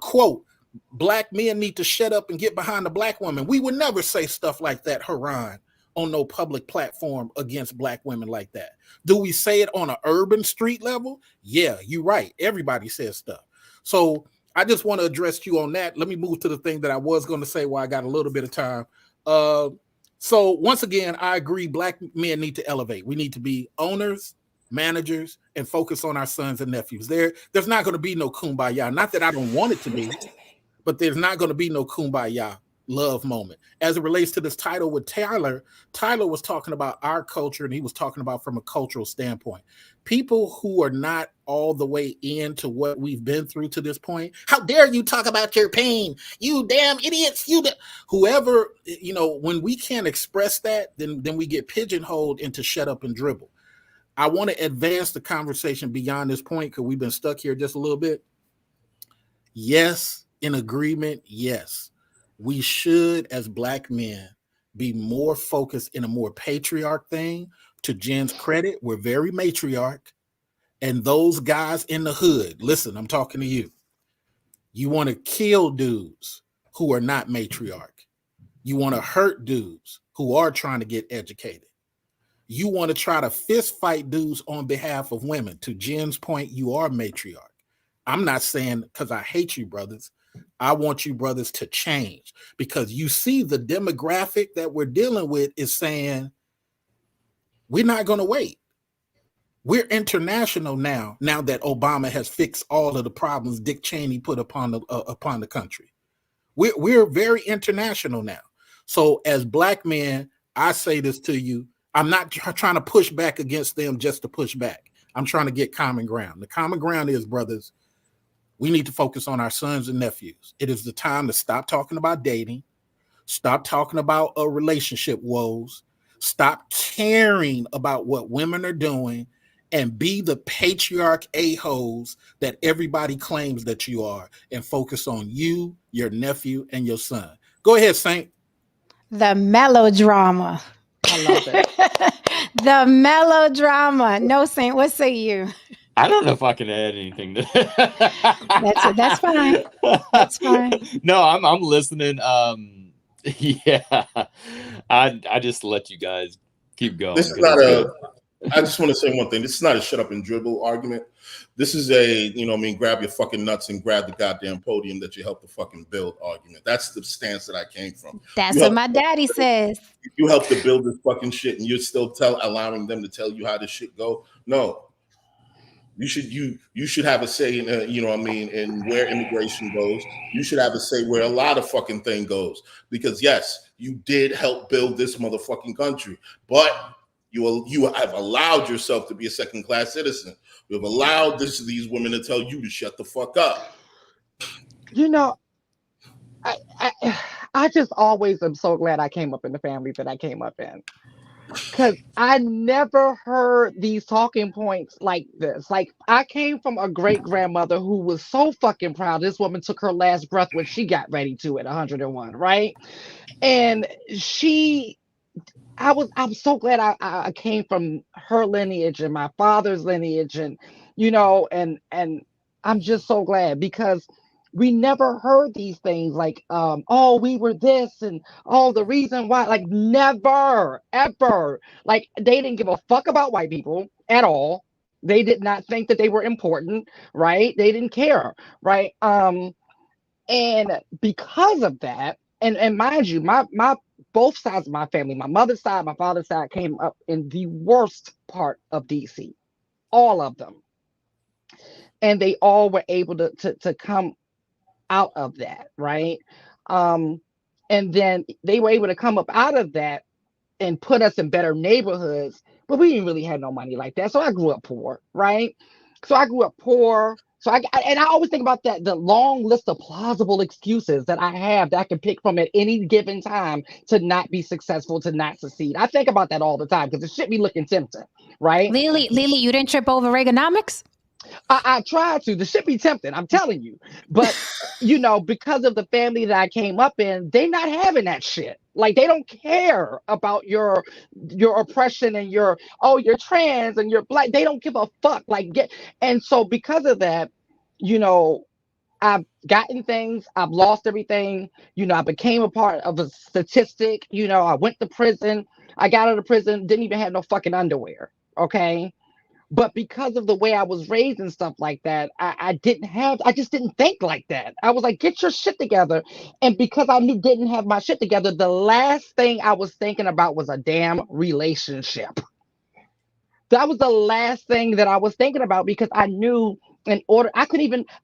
quote, black men need to shut up and get behind the black woman. We would never say stuff like that, Haran, on no public platform against black women like that. Do we say it on an urban street level? Yeah, you're right. Everybody says stuff. So I just want to address you on that. Let me move to the thing that I was going to say while I got a little bit of time. So once again, I agree. Black men need to elevate. We need to be owners, managers, and focus on our sons and nephews. There's not going to be no kumbaya. Not that I don't want it to be, but there's not going to be no kumbaya love moment. As it relates to this title with Tyler was talking about our culture, and he was talking about from a cultural standpoint. People who are not all the way into what we've been through to this point. How dare you talk about your pain? You damn idiots. Whoever, when we can't express that, then we get pigeonholed into shut up and dribble. I want to advance the conversation beyond this point because we've been stuck here just a little bit. Yes, in agreement, yes. We should, as black men, be more focused in a more patriarch thing. To Jen's credit, we're very matriarch. And those guys in the hood, listen, I'm talking to you. You want to kill dudes who are not matriarch. You want to hurt dudes who are trying to get educated. You want to try to fist fight dudes on behalf of women. To Jen's point, you are matriarch. I'm not saying because I hate you, brothers. I want you brothers to change because you see the demographic that we're dealing with is saying we're not going to wait. We're international now that Obama has fixed all of the problems Dick Cheney put upon the country. We're very international now. So as black men, I say this to you. I'm not trying to push back against them just to push back. I'm trying to get common ground. The common ground is, brothers, we need to focus on our sons and nephews. It is the time to stop talking about dating, stop talking about relationship woes, stop caring about what women are doing, and be the patriarch a-holes that everybody claims that you are, and focus on you, your nephew, and your son. Go ahead, Saint. The melodrama. I love it. The melodrama. No, Saint, what say you? I don't know if I can add anything to that. That's fine. That's fine. No, I'm listening. Yeah, I just let you guys keep going. This is not I just want to say one thing. This is not a shut up and dribble argument. This is a, grab your fucking nuts and grab the goddamn podium that you helped to fucking build argument. That's the stance that I came from. That's what my daddy says. You helped to build this fucking shit and you're still allowing them to tell you how this shit go. No. You should have a say in in where immigration goes. You should have a say where a lot of fucking thing goes. Because yes, you did help build this motherfucking country, but you have allowed yourself to be a second-class citizen. You have allowed these women to tell you to shut the fuck up. I just always am so glad I came up in the family that I came up in. Because I never heard these talking points like this. Like, I came from a great-grandmother who was so fucking proud. This woman took her last breath when she got ready to at 101, right? And I'm so glad I came from her lineage and my father's lineage, and and I'm just so glad because we never heard these things like, we were this and the reason why, like never, ever. Like they didn't give a fuck about white people at all. They did not think that they were important, right? They didn't care, right? And because of that, and mind you, my both sides of my family, my mother's side, my father's side, came up in the worst part of DC, all of them. And they all were able to come out of that, right? And then they were able to come up out of that and put us in better neighborhoods, but we didn't really have no money like that. So I grew up poor, right? So I grew up poor. So I always think about that, the long list of plausible excuses that I have that I can pick from at any given time to not be successful, to not succeed. I think about that all the time because it should be looking tempting, right? Lily, you didn't trip over Reaganomics? I tried to. The shit be tempting, I'm telling you. But because of the family that I came up in, they not having that shit. Like they don't care about your oppression and you're trans and you're black. They don't give a fuck. And so because of that, I've gotten things, I've lost everything. I became a part of a statistic. I went to prison. I got out of prison, didn't even have no fucking underwear. Okay. But because of the way I was raised and stuff like that, I just didn't think like that. I was like, get your shit together. And because I didn't have my shit together, the last thing I was thinking about was a damn relationship. That was the last thing that I was thinking about because I knew I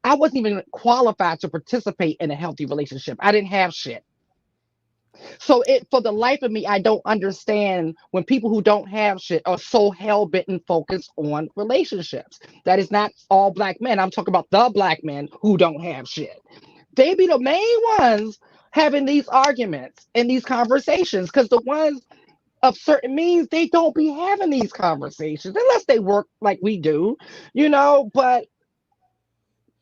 wasn't even qualified to participate in a healthy relationship. I didn't have shit. So for the life of me, I don't understand when people who don't have shit are so hell-bent and focused on relationships. That is not all black men. I'm talking about the black men who don't have shit. They be the main ones having these arguments and these conversations because the ones of certain means, they don't be having these conversations unless they work like we do, but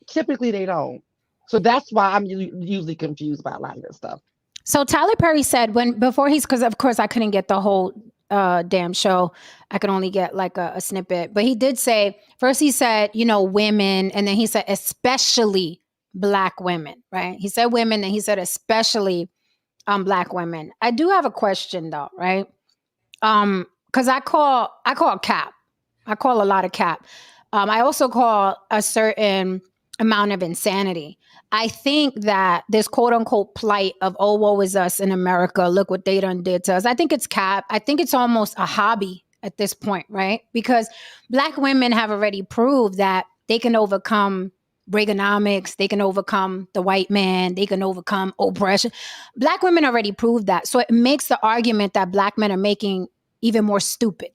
typically they don't. So that's why I'm usually confused about a lot of this stuff. So Tyler Perry said because of course I couldn't get the whole damn show. I could only get like a snippet, but he did say, first he said, women, and then he said, especially black women, right? He said women, and he said, especially black women. I do have a question though, right? Cause I call cap. I call a lot of cap. I also call a certain amount of insanity. I think that this quote unquote plight of, oh, woe is us in America. Look what they done did to us. I think it's cap. I think it's almost a hobby at this point, right? Because black women have already proved that they can overcome Reaganomics. They can overcome the white man. They can overcome oppression. Black women already proved that. So it makes the argument that black men are making even more stupid.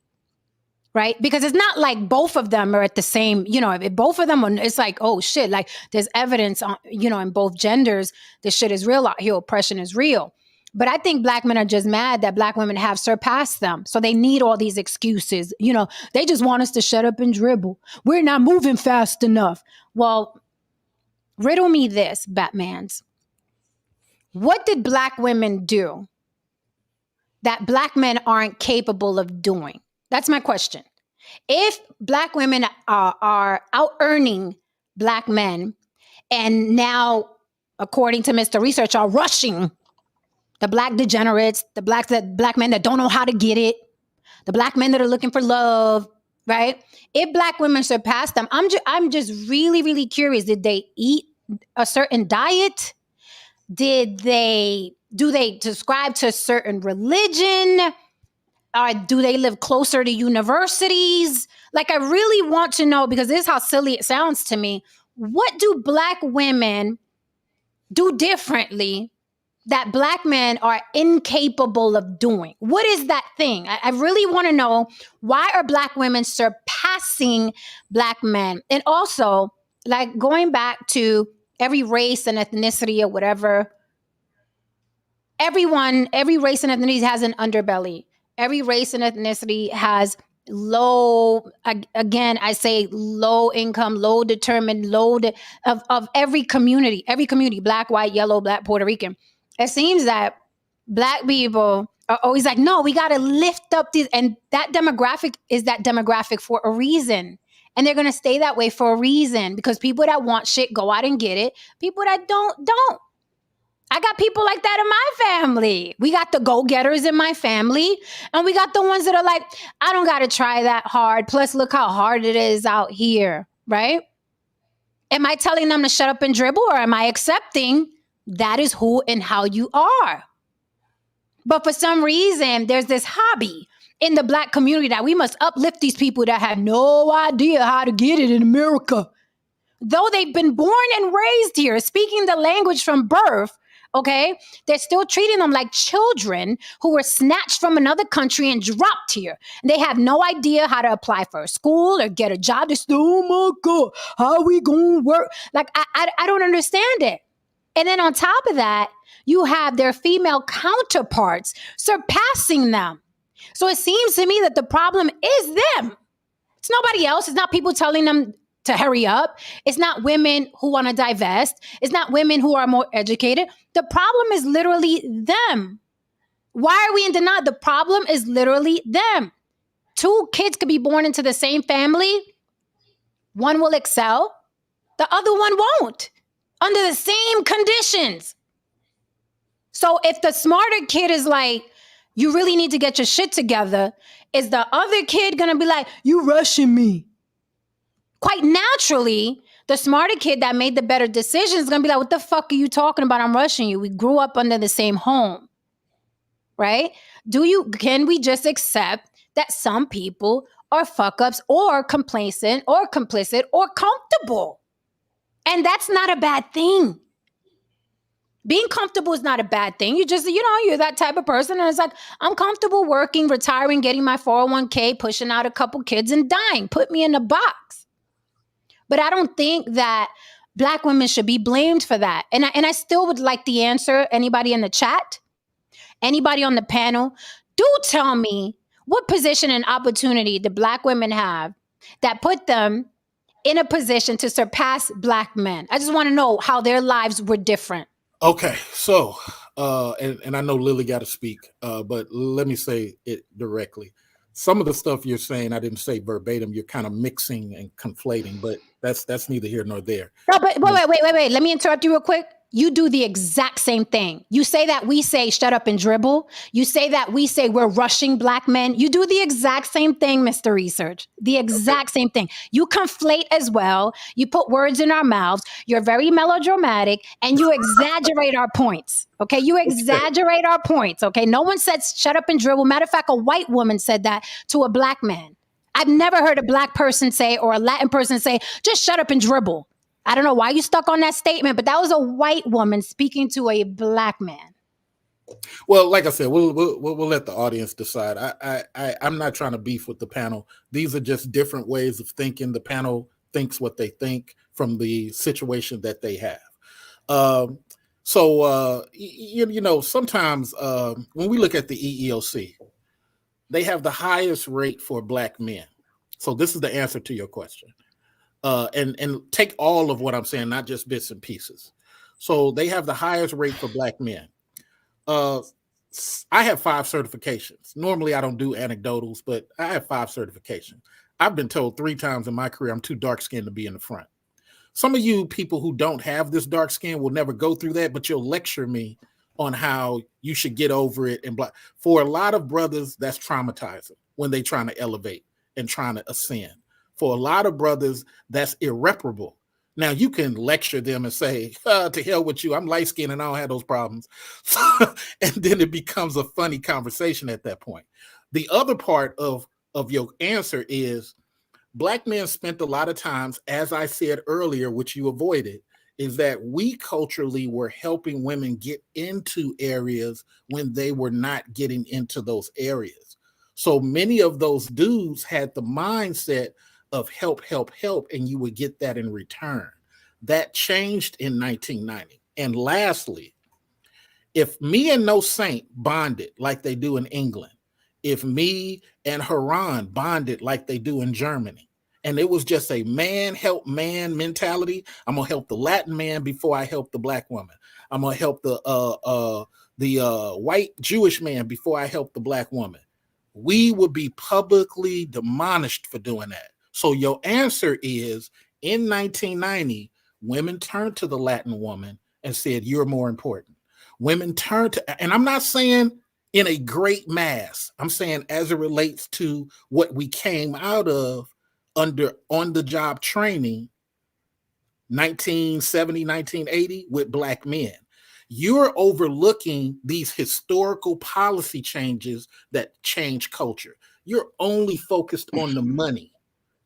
Right? Because it's not like both of them are at the same, if both of them are, it's like, oh shit, like there's evidence on, in both genders, this shit is real out here, oppression is real. But I think black men are just mad that black women have surpassed them. So they need all these excuses. They just want us to shut up and dribble. We're not moving fast enough. Well, riddle me this, Batmans. What did black women do that black men aren't capable of doing? That's my question. If black women are out earning black men and now, according to Mr. Research, are rushing the black degenerates, the black men that don't know how to get it, the black men that are looking for love, right? If black women surpass them, I'm just really, really curious. Did they eat a certain diet? Do they subscribe to a certain religion? Or do they live closer to universities? Like, I really want to know, because this is how silly it sounds to me. What do black women do differently that black men are incapable of doing? What is that thing? I really want to know, why are black women surpassing black men? And also, like, going back to every race and ethnicity or whatever, every race and ethnicity has an underbelly. Every race and ethnicity has low income, low determined, of every community, black, white, yellow, black, Puerto Rican. It seems that black people are always like, no, we got to lift up these. And that demographic is that demographic for a reason. And they're going to stay that way for a reason, because people that want shit go out and get it. People that don't. I got people like that in my family. We got the go-getters in my family, and we got the ones that are like, I don't got to try that hard. Plus, look how hard it is out here, right? Am I telling them to shut up and dribble, or am I accepting that is who and how you are? But for some reason, there's this hobby in the black community that we must uplift these people that have no idea how to get it in America. Though they've been born and raised here, speaking the language from birth, okay, they're still treating them like children who were snatched from another country and dropped here. And they have no idea how to apply for a school or get a job. They say, oh my God, how we gonna work? Like, I don't understand it. And then on top of that, you have their female counterparts surpassing them. So it seems to me that the problem is them. It's nobody else. It's not people telling them to hurry up. It's not women who want to divest. It's not women who are more educated. The problem is literally them. Why are we in denial? The problem is literally them. 2 kids could be born into the same family. One will excel. The other one won't under the same conditions. So if the smarter kid is like, you really need to get your shit together, is the other kid going to be like, you rushing me? Quite naturally, the smarter kid that made the better decision is going to be like, what the fuck are you talking about? I'm rushing you. We grew up under the same home, right? Can we just accept that some people are fuck-ups or complacent or complicit or comfortable? And that's not a bad thing. Being comfortable is not a bad thing. You just, you're that type of person. And it's like, I'm comfortable working, retiring, getting my 401k, pushing out a couple kids and dying. Put me in a box. But I don't think that Black women should be blamed for that. And I still would like the answer. Anybody in the chat? Anybody on the panel? Do tell me what position and opportunity the Black women have that put them in a position to surpass Black men. I just want to know how their lives were different. Okay, so, and I know Lily got to speak, but let me say it directly. Some of the stuff you're saying, I didn't say verbatim. You're kind of mixing and conflating, but that's neither here nor there. No, but wait. Let me interrupt you real quick. You do the exact same thing. You say that we say shut up and dribble. You say that we say we're rushing Black men. You do the exact same thing, Mr. Research. The exact same thing. You conflate as well. You put words in our mouths. You're very melodramatic and you exaggerate our points. Okay. You exaggerate our points. Okay. No one said shut up and dribble. Matter of fact, a white woman said that to a Black man. I've never heard a Black person say or a Latin person say, just shut up and dribble. I don't know why you stuck on that statement, but that was a white woman speaking to a Black man. Well, like I said, we'll let the audience decide. I'm not trying to beef with the panel. These are just different ways of thinking. The panel thinks what they think from the situation that they have. Sometimes when we look at the EEOC, they have the highest rate for Black men. So this is the answer to your question. And take all of what I'm saying, not just bits and pieces. So they have the highest rate for Black men. I have 5 certifications. Normally I don't do anecdotals, but I have 5 certifications. I've been told 3 times in my career I'm too dark skinned to be in the front. Some of you people who don't have this dark skin will never go through that, but you'll lecture me on how you should get over it. And for a lot of brothers, that's traumatizing when they're trying to elevate and trying to ascend. For a lot of brothers, that's irreparable. Now, you can lecture them and say, to hell with you, I'm light-skinned and I don't have those problems. And then it becomes a funny conversation at that point. The other part of your answer is Black men spent a lot of times, as I said earlier, which you avoided, is that we culturally were helping women get into areas when they were not getting into those areas. So many of those dudes had the mindset of help, and you would get that in return. That changed in 1990. And lastly, if me and No Saint bonded like they do in England, if me and Haran bonded like they do in Germany, and it was just a man help man mentality, I'm gonna help the Latin man before I help the Black woman. I'm gonna help the white Jewish man before I help the Black woman. We would be publicly demolished for doing that. So your answer is, in 1990, women turned to the Latin woman and said, you're more important. Women turned to, and I'm not saying in a great mass, I'm saying as it relates to what we came out of under on-the-job training, 1970, 1980, with Black men. You're overlooking these historical policy changes that change culture. You're only focused on the money.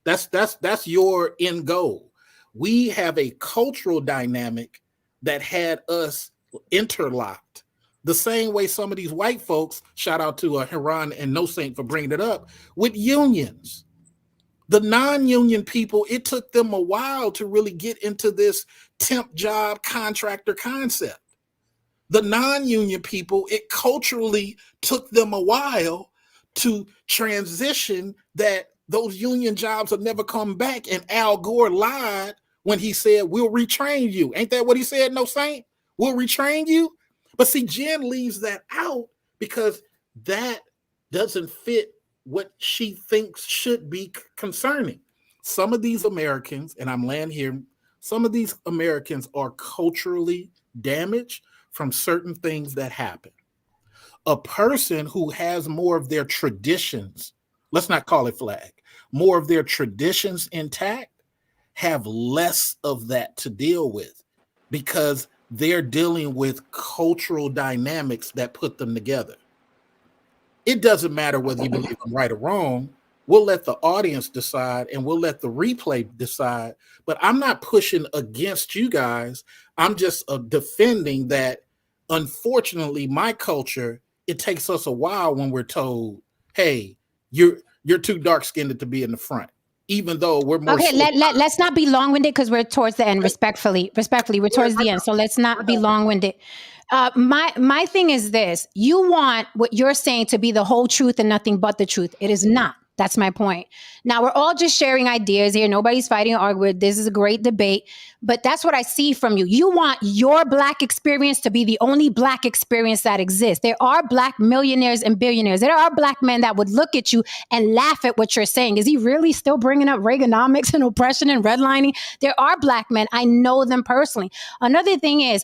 That's your end goal. We have a cultural dynamic that had us interlocked. The same way some of these white folks, shout out to Haran and No Saint for bringing it up, with unions. The non-union people, it took them a while to really get into this temp job contractor concept. The non-union people, it culturally took them a while to transition that those union jobs will never come back. And Al Gore lied when he said, we'll retrain you. Ain't that what he said, No Saint? We'll retrain you. But see, Jen leaves that out because that doesn't fit what she thinks should be concerning. Some of these Americans, and I'm laying here, some of these Americans are culturally damaged from certain things that happen. A person who has more of their traditions, let's not call it flag, more of their traditions intact, have less of that to deal with because they're dealing with cultural dynamics that put them together. It doesn't matter whether you believe I'm right or wrong. We'll let the audience decide and we'll let the replay decide. But I'm not pushing against you guys. I'm just defending that, unfortunately, my culture, it takes us a while when we're told, hey, you're too dark-skinned to be in the front. Even though we're more okay, let's not be long-winded because we're towards the end. Respectfully, we're towards the end, so let's not be long-winded. My thing is this: you want what you're saying to be the whole truth and nothing but the truth. It is not. That's my point. Now, we're all just sharing ideas here. Nobody's fighting or arguing. This is a great debate. But that's what I see from you. You want your Black experience to be the only Black experience that exists. There are Black millionaires and billionaires. There are Black men that would look at you and laugh at what you're saying. Is he really still bringing up Reaganomics and oppression and redlining? There are Black men. I know them personally. Another thing is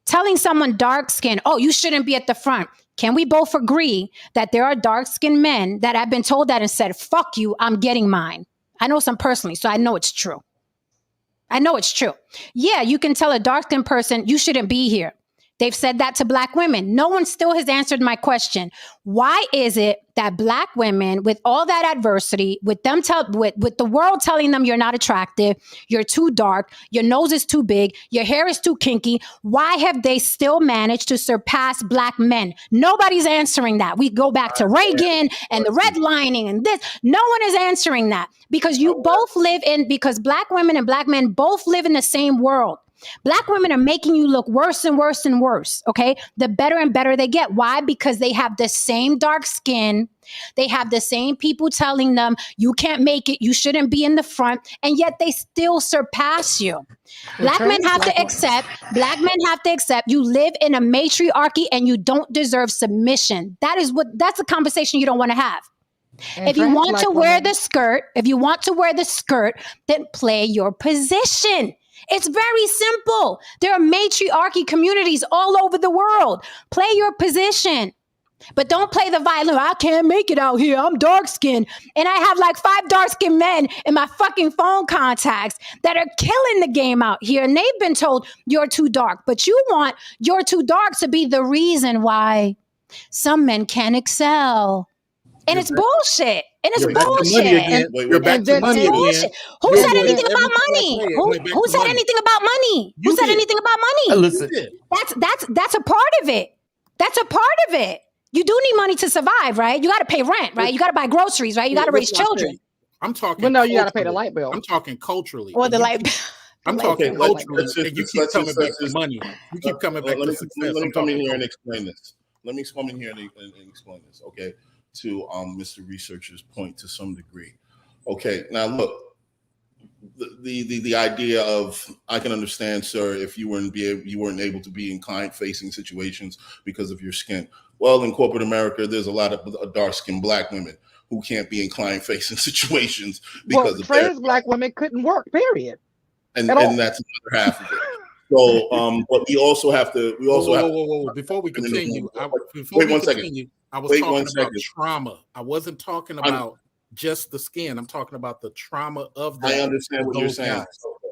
telling someone dark skin, oh, you shouldn't be at the front. Can we both agree that there are dark-skinned men that have been told that and said, fuck you, I'm getting mine? I know some personally, so I know it's true. Yeah, you can tell a dark-skinned person, you shouldn't be here. They've said that to Black women. No one still has answered my question. Why is it that Black women, with all that adversity, with the world telling them you're not attractive, you're too dark, your nose is too big, your hair is too kinky, why have they still managed to surpass Black men? Nobody's answering that. We go back to Reagan and the redlining and this. No one is answering that because because Black women and Black men both live in the same world. Black women are making you look worse and worse and worse, okay? The better and better they get. Why? Because they have the same dark skin. They have the same people telling them, you can't make it, you shouldn't be in the front, and yet they still surpass you. Black men have to accept you live in a matriarchy and you don't deserve submission. That's a conversation you don't want to have. And if you want to wear the skirt, then play your position. It's very simple. There are matriarchy communities all over the world. Play your position, but don't play the violin. I can't make it out here. I'm dark skinned. And I have like 5 dark skinned men in my fucking phone contacts that are killing the game out here. And they've been told you're too dark, but you want you're too dark to be the reason why some men can't excel. And it's bullshit. You're back to money again. Who said anything about money? Who said anything about money? Who said anything about money? Listen, that's a part of it. That's a part of it. You do need money to survive, right? You got to pay rent, right? You got to buy groceries, right? You got to raise children. I'm talking. Well, no, you got to pay the light bill. I'm talking culturally. Or the light bill. I'm talking culturally. You keep coming back to money. You keep coming back to success. Let me come in here and explain this. Okay. To Mr. Researcher's point to some degree. Okay, now look, the idea of, I can understand, sir, if you weren't able to be in client-facing situations because of your skin. Well, in corporate America, there's a lot of dark-skinned Black women who can't be in client-facing situations because of trans Black women couldn't work, period. And that's another half of it. So, but we also have to. Before we continue, I was talking about trauma. I wasn't talking about just the skin. I'm talking about the trauma of that. I understand what you're saying.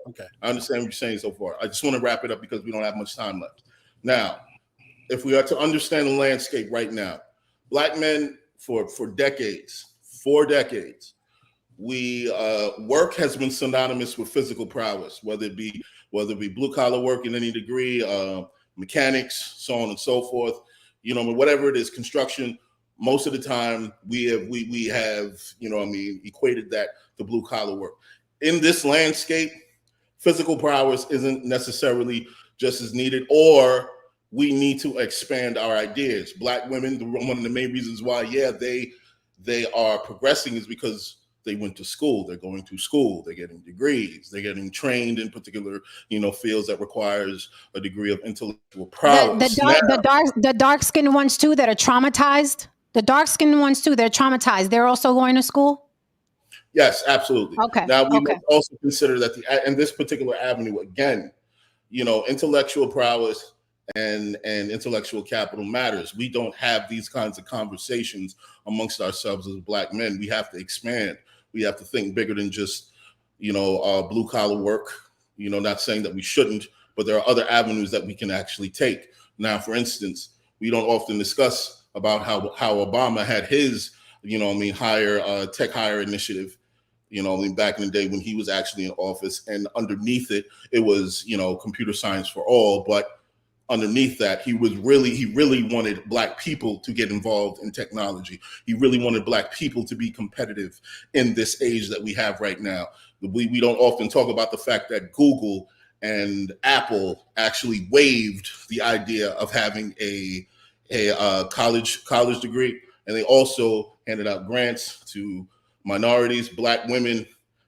Okay. I understand what you're saying so far. I just want to wrap it up because we don't have much time left. Now, if we are to understand the landscape right now, Black men for decades, 4 decades, we work has been synonymous with physical prowess, whether it be blue collar work in any degree, mechanics, so on and so forth. Whatever it is, construction, most of the time we have equated that to blue collar work. In this landscape, physical prowess isn't necessarily just as needed, or we need to expand our ideas. Black women, one of the main reasons why, they are progressing is because they went to school. They're going through school. They're getting degrees. They're getting trained in particular, fields that requires a degree of intellectual prowess. The dark skinned ones too that are traumatized. The dark skinned ones too, they're traumatized. They're also going to school. Yes, absolutely. Okay. Now we must also consider that in this particular avenue, again, intellectual prowess and intellectual capital matters. We don't have these kinds of conversations amongst ourselves as Black men. We have to expand. We have to think bigger than just, blue collar work. Not saying that we shouldn't, but there are other avenues that we can actually take. Now, for instance, we don't often discuss about how Obama had his, tech hire initiative, back in the day when he was actually in office, and underneath it was, computer science for all. But underneath that, he really wanted Black people to get involved in technology. He really wanted Black people to be competitive in this age that we have right now. We don't often talk about the fact that Google and Apple actually waived the idea of having a college degree, and they also handed out grants to minorities, Black women,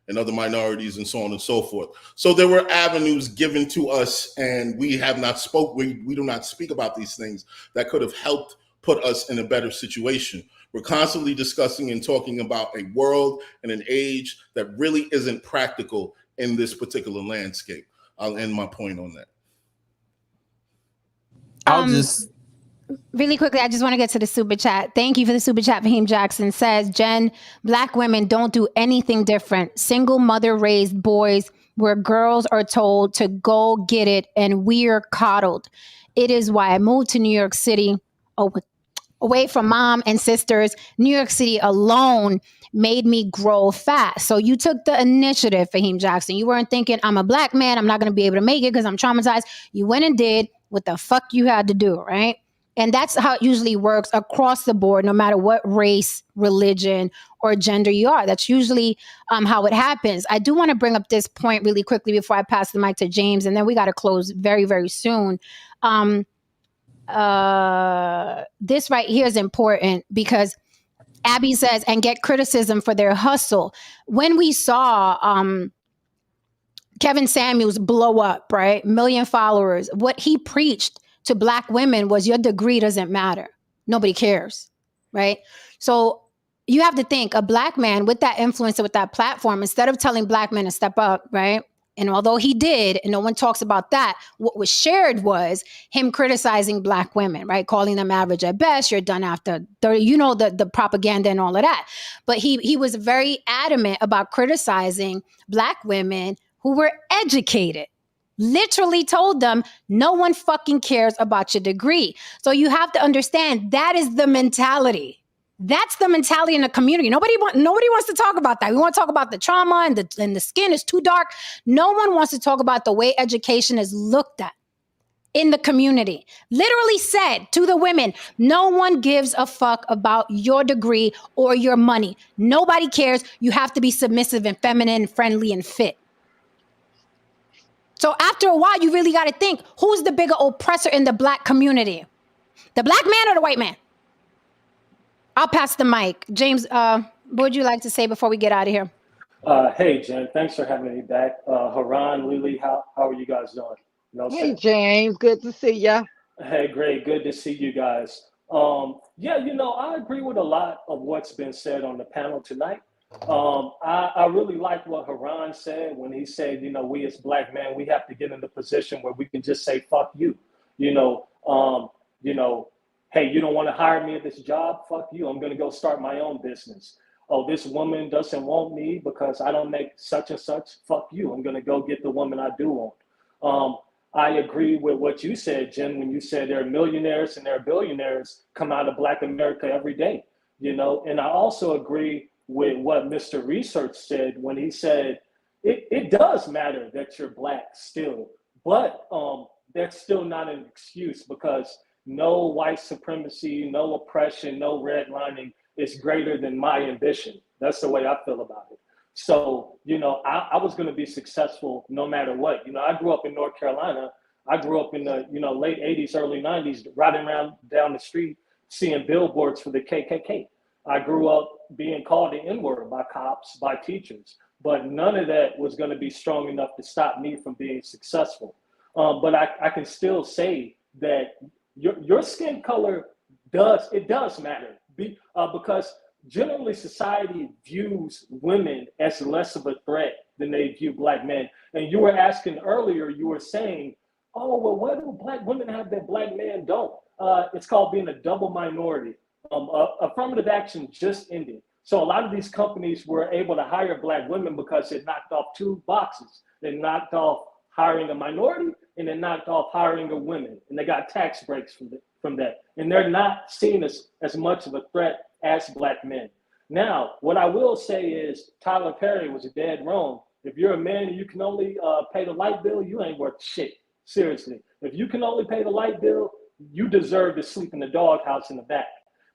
and other minorities, and so on and so forth. So there were avenues given to us, and we have not we do not speak about these things that could have helped put us in a better situation. We're constantly discussing and talking about a world and an age that really isn't practical in this particular landscape. I'll end my point on that. Really quickly, I just want to get to the super chat. Thank you for the super chat. Fahim Jackson says, Jen, Black women don't do anything different. Single mother raised boys where girls are told to go get it and we're coddled. It is why I moved to New York City away from mom and sisters. New York City alone made me grow fast. So you took the initiative, Fahim Jackson. You weren't thinking, I'm a Black man, I'm not going to be able to make it because I'm traumatized. You went and did what the fuck you had to do, right? And that's how it usually works across the board, no matter what race, religion, or gender you are. That's usually how it happens. I do want to bring up this point really quickly before I pass the mic to James, and then we got to close very, very soon. This right here is important because Abby says, and get criticism for their hustle. When we saw Kevin Samuels blow up, right? 1 million followers, what he preached to Black women was your degree doesn't matter. Nobody cares, right? So you have to think a Black man with that influence and with that platform, instead of telling Black men to step up, right? And although he did, and no one talks about that, what was shared was him criticizing Black women, right? Calling them average at best, you're done after 30, the propaganda and all of that. But he was very adamant about criticizing Black women who were educated. Literally told them, no one fucking cares about your degree. So you have to understand that is the mentality. That's the mentality in the community. Nobody wants to talk about that. We want to talk about the trauma and the skin is too dark. No one wants to talk about the way education is looked at in the community. Literally said to the women, no one gives a fuck about your degree or your money. Nobody cares. You have to be submissive and feminine, friendly and fit. So after a while, you really got to think, who's the bigger oppressor in the Black community? The Black man or the white man? I'll pass the mic. James, what would you like to say before we get out of here? Hey, Jen, thanks for having me back. Haran, Lily, how are you guys doing? Hey, James, good to see ya. Hey, great. Good to see you guys. Yeah, I agree with a lot of what's been said on the panel tonight. I really like what Haran said when he said, we as Black men, we have to get in the position where we can just say, fuck you, hey, you don't want to hire me at this job? Fuck you. I'm going to go start my own business. Oh, this woman doesn't want me because I don't make such and such. Fuck you. I'm going to go get the woman I do want. I agree with what you said, Jen, when you said there are millionaires and there are billionaires come out of Black America every day, and I also agree with what Mr. Research said when he said, it does matter that you're Black still, but that's still not an excuse because no white supremacy, no oppression, no redlining is greater than my ambition. That's the way I feel about it. So, I was going to be successful no matter what. I grew up in North Carolina. I grew up in the, late 80s, early 90s, riding around down the street, seeing billboards for the KKK. I grew up being called the N-word by cops, by teachers, but none of that was going to be strong enough to stop me from being successful. But I can still say that your skin color does matter, because generally society views women as less of a threat than they view black men. And you were asking earlier, you were saying, oh, well, what do black women have that black men don't? It's called being a double minority. Affirmative action just ended. So a lot of these companies were able to hire black women because it knocked off two boxes. They knocked off hiring a minority, and they knocked off hiring a woman, and they got tax breaks from that. And they're not seen as much of a threat as black men. Now, what I will say is Tyler Perry was dead wrong. If you're a man and you can only pay the light bill, you ain't worth shit. Seriously. If you can only pay the light bill, you deserve to sleep in the doghouse in the back.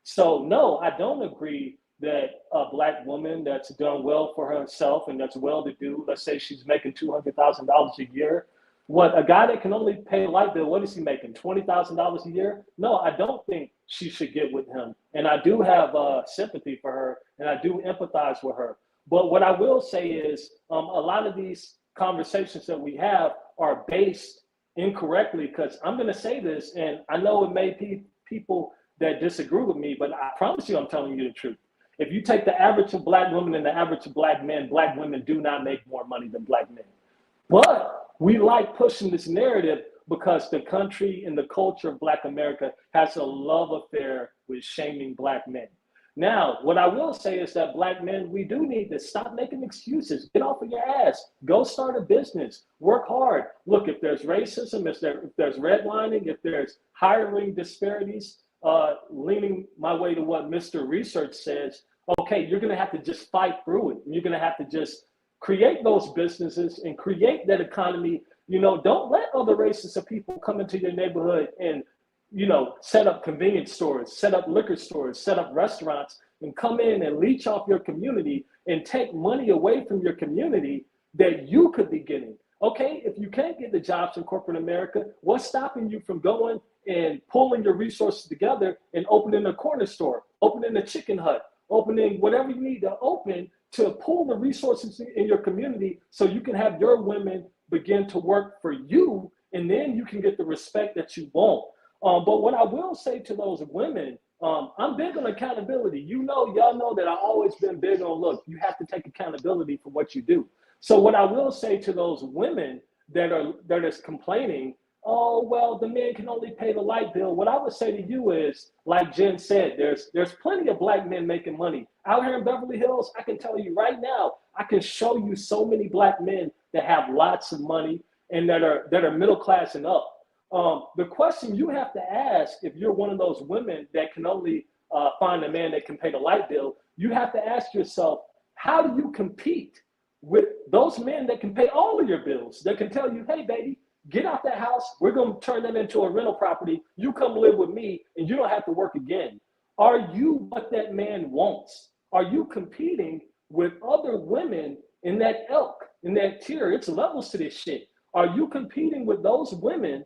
So no, I don't agree that a black woman that's done well for herself and that's well-to-do, let's say she's making $200,000 a year. What, a guy that can only pay a light bill, what is he making, $20,000 a year? No, I don't think she should get with him. And I do have sympathy for her, and I do empathize with her. But what I will say is a lot of these conversations that we have are based incorrectly, because I'm going to say this, and I know it may be people that disagree with me, but I promise you I'm telling you the truth. If you take the average of black women and the average of black men, black women do not make more money than black men. But we like pushing this narrative because the country and the culture of Black America has a love affair with shaming black men. Now, what I will say is that black men, we do need to stop making excuses. Get off of your ass. Go start a business. Work hard. Look, if there's racism, if there's redlining, if there's hiring disparities, leaning my way to what Mr. Research says, okay, you're going to have to just fight through it. You're going to have to just create those businesses and create that economy. You know, don't let other races of people come into your neighborhood and, you know, set up convenience stores, set up liquor stores, set up restaurants, and come in and leech off your community and take money away from your community that you could be getting. Okay, if you can't get the jobs in corporate America, what's stopping you from going and pulling your resources together and opening a corner store, opening a chicken hut, opening whatever you need to open to pull the resources in your community so you can have your women begin to work for you, and then you can get the respect that you want. But what I will say to those women, I'm big on accountability. Y'all know that I've always been big on, look, you have to take accountability for what you do. So what I will say to those women that are complaining, oh, well, the men can only pay the light bill. What I would say to you is, like Jen said, there's plenty of black men making money. Out here in Beverly Hills, I can tell you right now, I can show you so many black men that have lots of money and that are middle class and up. The question you have to ask, if you're one of those women that can only find a man that can pay the light bill, you have to ask yourself, how do you compete with those men that can pay all of your bills, that can tell you, hey, baby, get out that house. We're going to turn that into a rental property. You come live with me and you don't have to work again. Are you what that man wants? Are you competing with other women in that ilk, in that tier? It's levels to this shit. Are you competing with those women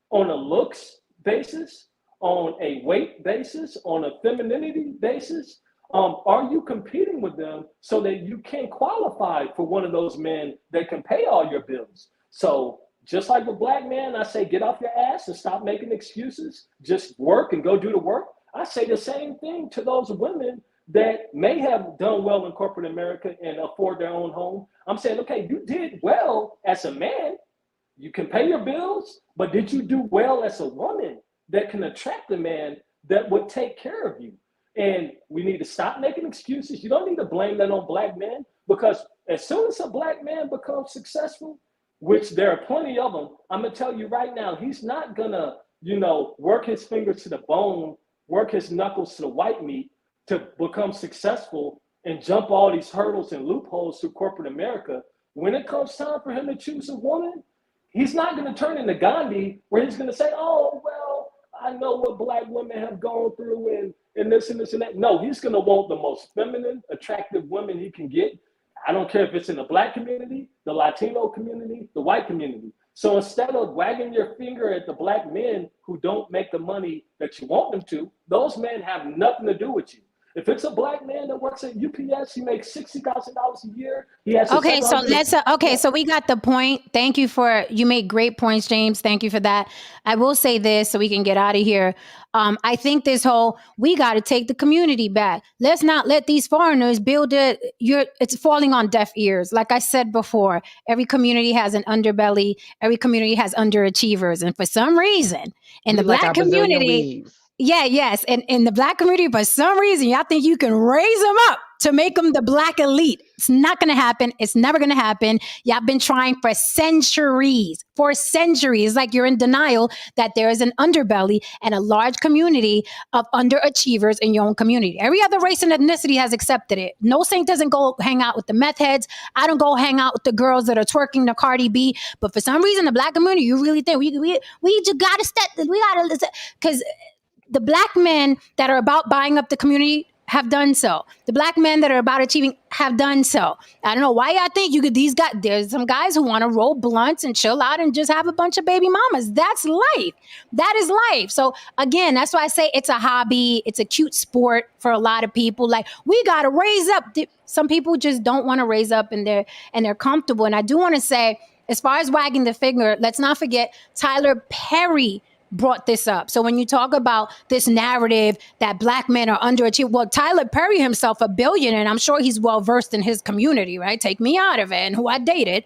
on a looks basis, on a weight basis, on a femininity basis? Are you competing with them so that you can qualify for one of those men that can pay all your bills? So just like a black man, I say, get off your ass and stop making excuses. Just work and go do the work. I say the same thing to those women that may have done well in corporate America and afford their own home. I'm saying, okay, you did well as a man. You can pay your bills, but did you do well as a woman that can attract a man that would take care of you? And we need to stop making excuses. You don't need to blame that on black men, because as soon as a black man becomes successful, which there are plenty of them, I'm going to tell you right now, he's not going to, work his fingers to the bone, work his knuckles to the white meat to become successful and jump all these hurdles and loopholes through corporate America. When it comes time for him to choose a woman, he's not going to turn into Gandhi, where he's going to say, oh, well, I know what black women have gone through and this and this and that. No, he's going to want the most feminine, attractive women he can get. I don't care if it's in the black community, the Latino community, the white community. So instead of wagging your finger at the black men who don't make the money that you want them to, those men have nothing to do with you. If it's a black man that works at UPS, he makes $60,000 a year. He has his Okay, so 700 let's okay, so we got the point. Thank you you made great points, James. Thank you for that. I will say this so we can get out of here. I think this whole we got to take the community back. Let's not let these foreigners build it. It's falling on deaf ears. Like I said before, every community has an underbelly. Every community has underachievers, and for some reason, in the We like black our Brazilian community, weaves. yes. And in the black community, for some reason, y'all think you can raise them up to make them the black elite. It's not going to happen. It's never going to happen. Y'all been trying for centuries. Like you're in denial that there is an underbelly and a large community of underachievers in your own community. Every other race and ethnicity has accepted it. No Saint doesn't go hang out with the meth heads. I don't go hang out with the girls that are twerking the Cardi B. But for some reason, the black community, you really think we just got to step, because the black men that are about buying up the community have done so. The black men that are about achieving have done so. I don't know why y'all think there's some guys who want to roll blunts and chill out and just have a bunch of baby mamas. That's life. That is life. So again, that's why I say it's a hobby. It's a cute sport for a lot of people. Like, we got to raise up. Some people just don't want to raise up and they're comfortable. And I do want to say, as far as wagging the finger, let's not forget Tyler Perry brought this up. So when you talk about this narrative that black men are underachieving, well, Tyler Perry himself, a billionaire, and I'm sure he's well-versed in his community, right? Take me out of it, and who I dated.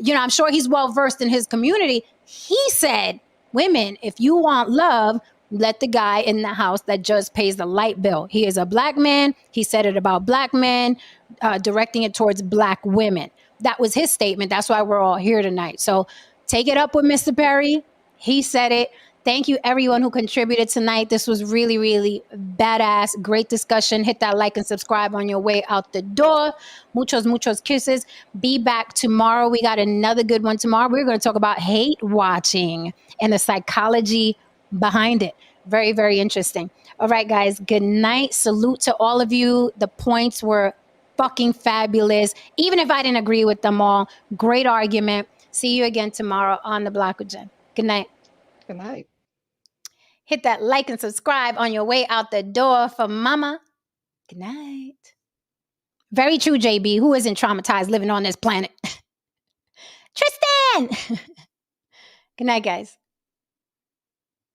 I'm sure he's well-versed in his community. He said, women, if you want love, let the guy in the house that just pays the light bill. He is a black man. He said it about black men, directing it towards black women. That was his statement. That's why we're all here tonight. So take it up with Mr. Perry. He said it. Thank you, everyone who contributed tonight. This was really, really badass. Great discussion. Hit that like and subscribe on your way out the door. Muchos kisses. Be back tomorrow. We got another good one tomorrow. We're going to talk about hate watching and the psychology behind it. Very, very interesting. All right, guys. Good night. Salute to all of you. The points were fucking fabulous. Even if I didn't agree with them all. Great argument. See you again tomorrow on The Block with Jen. Good night. Good night. Hit that like and subscribe on your way out the door for mama. Good night. Very true, JB. Who isn't traumatized living on this planet? Tristan! Good night, guys.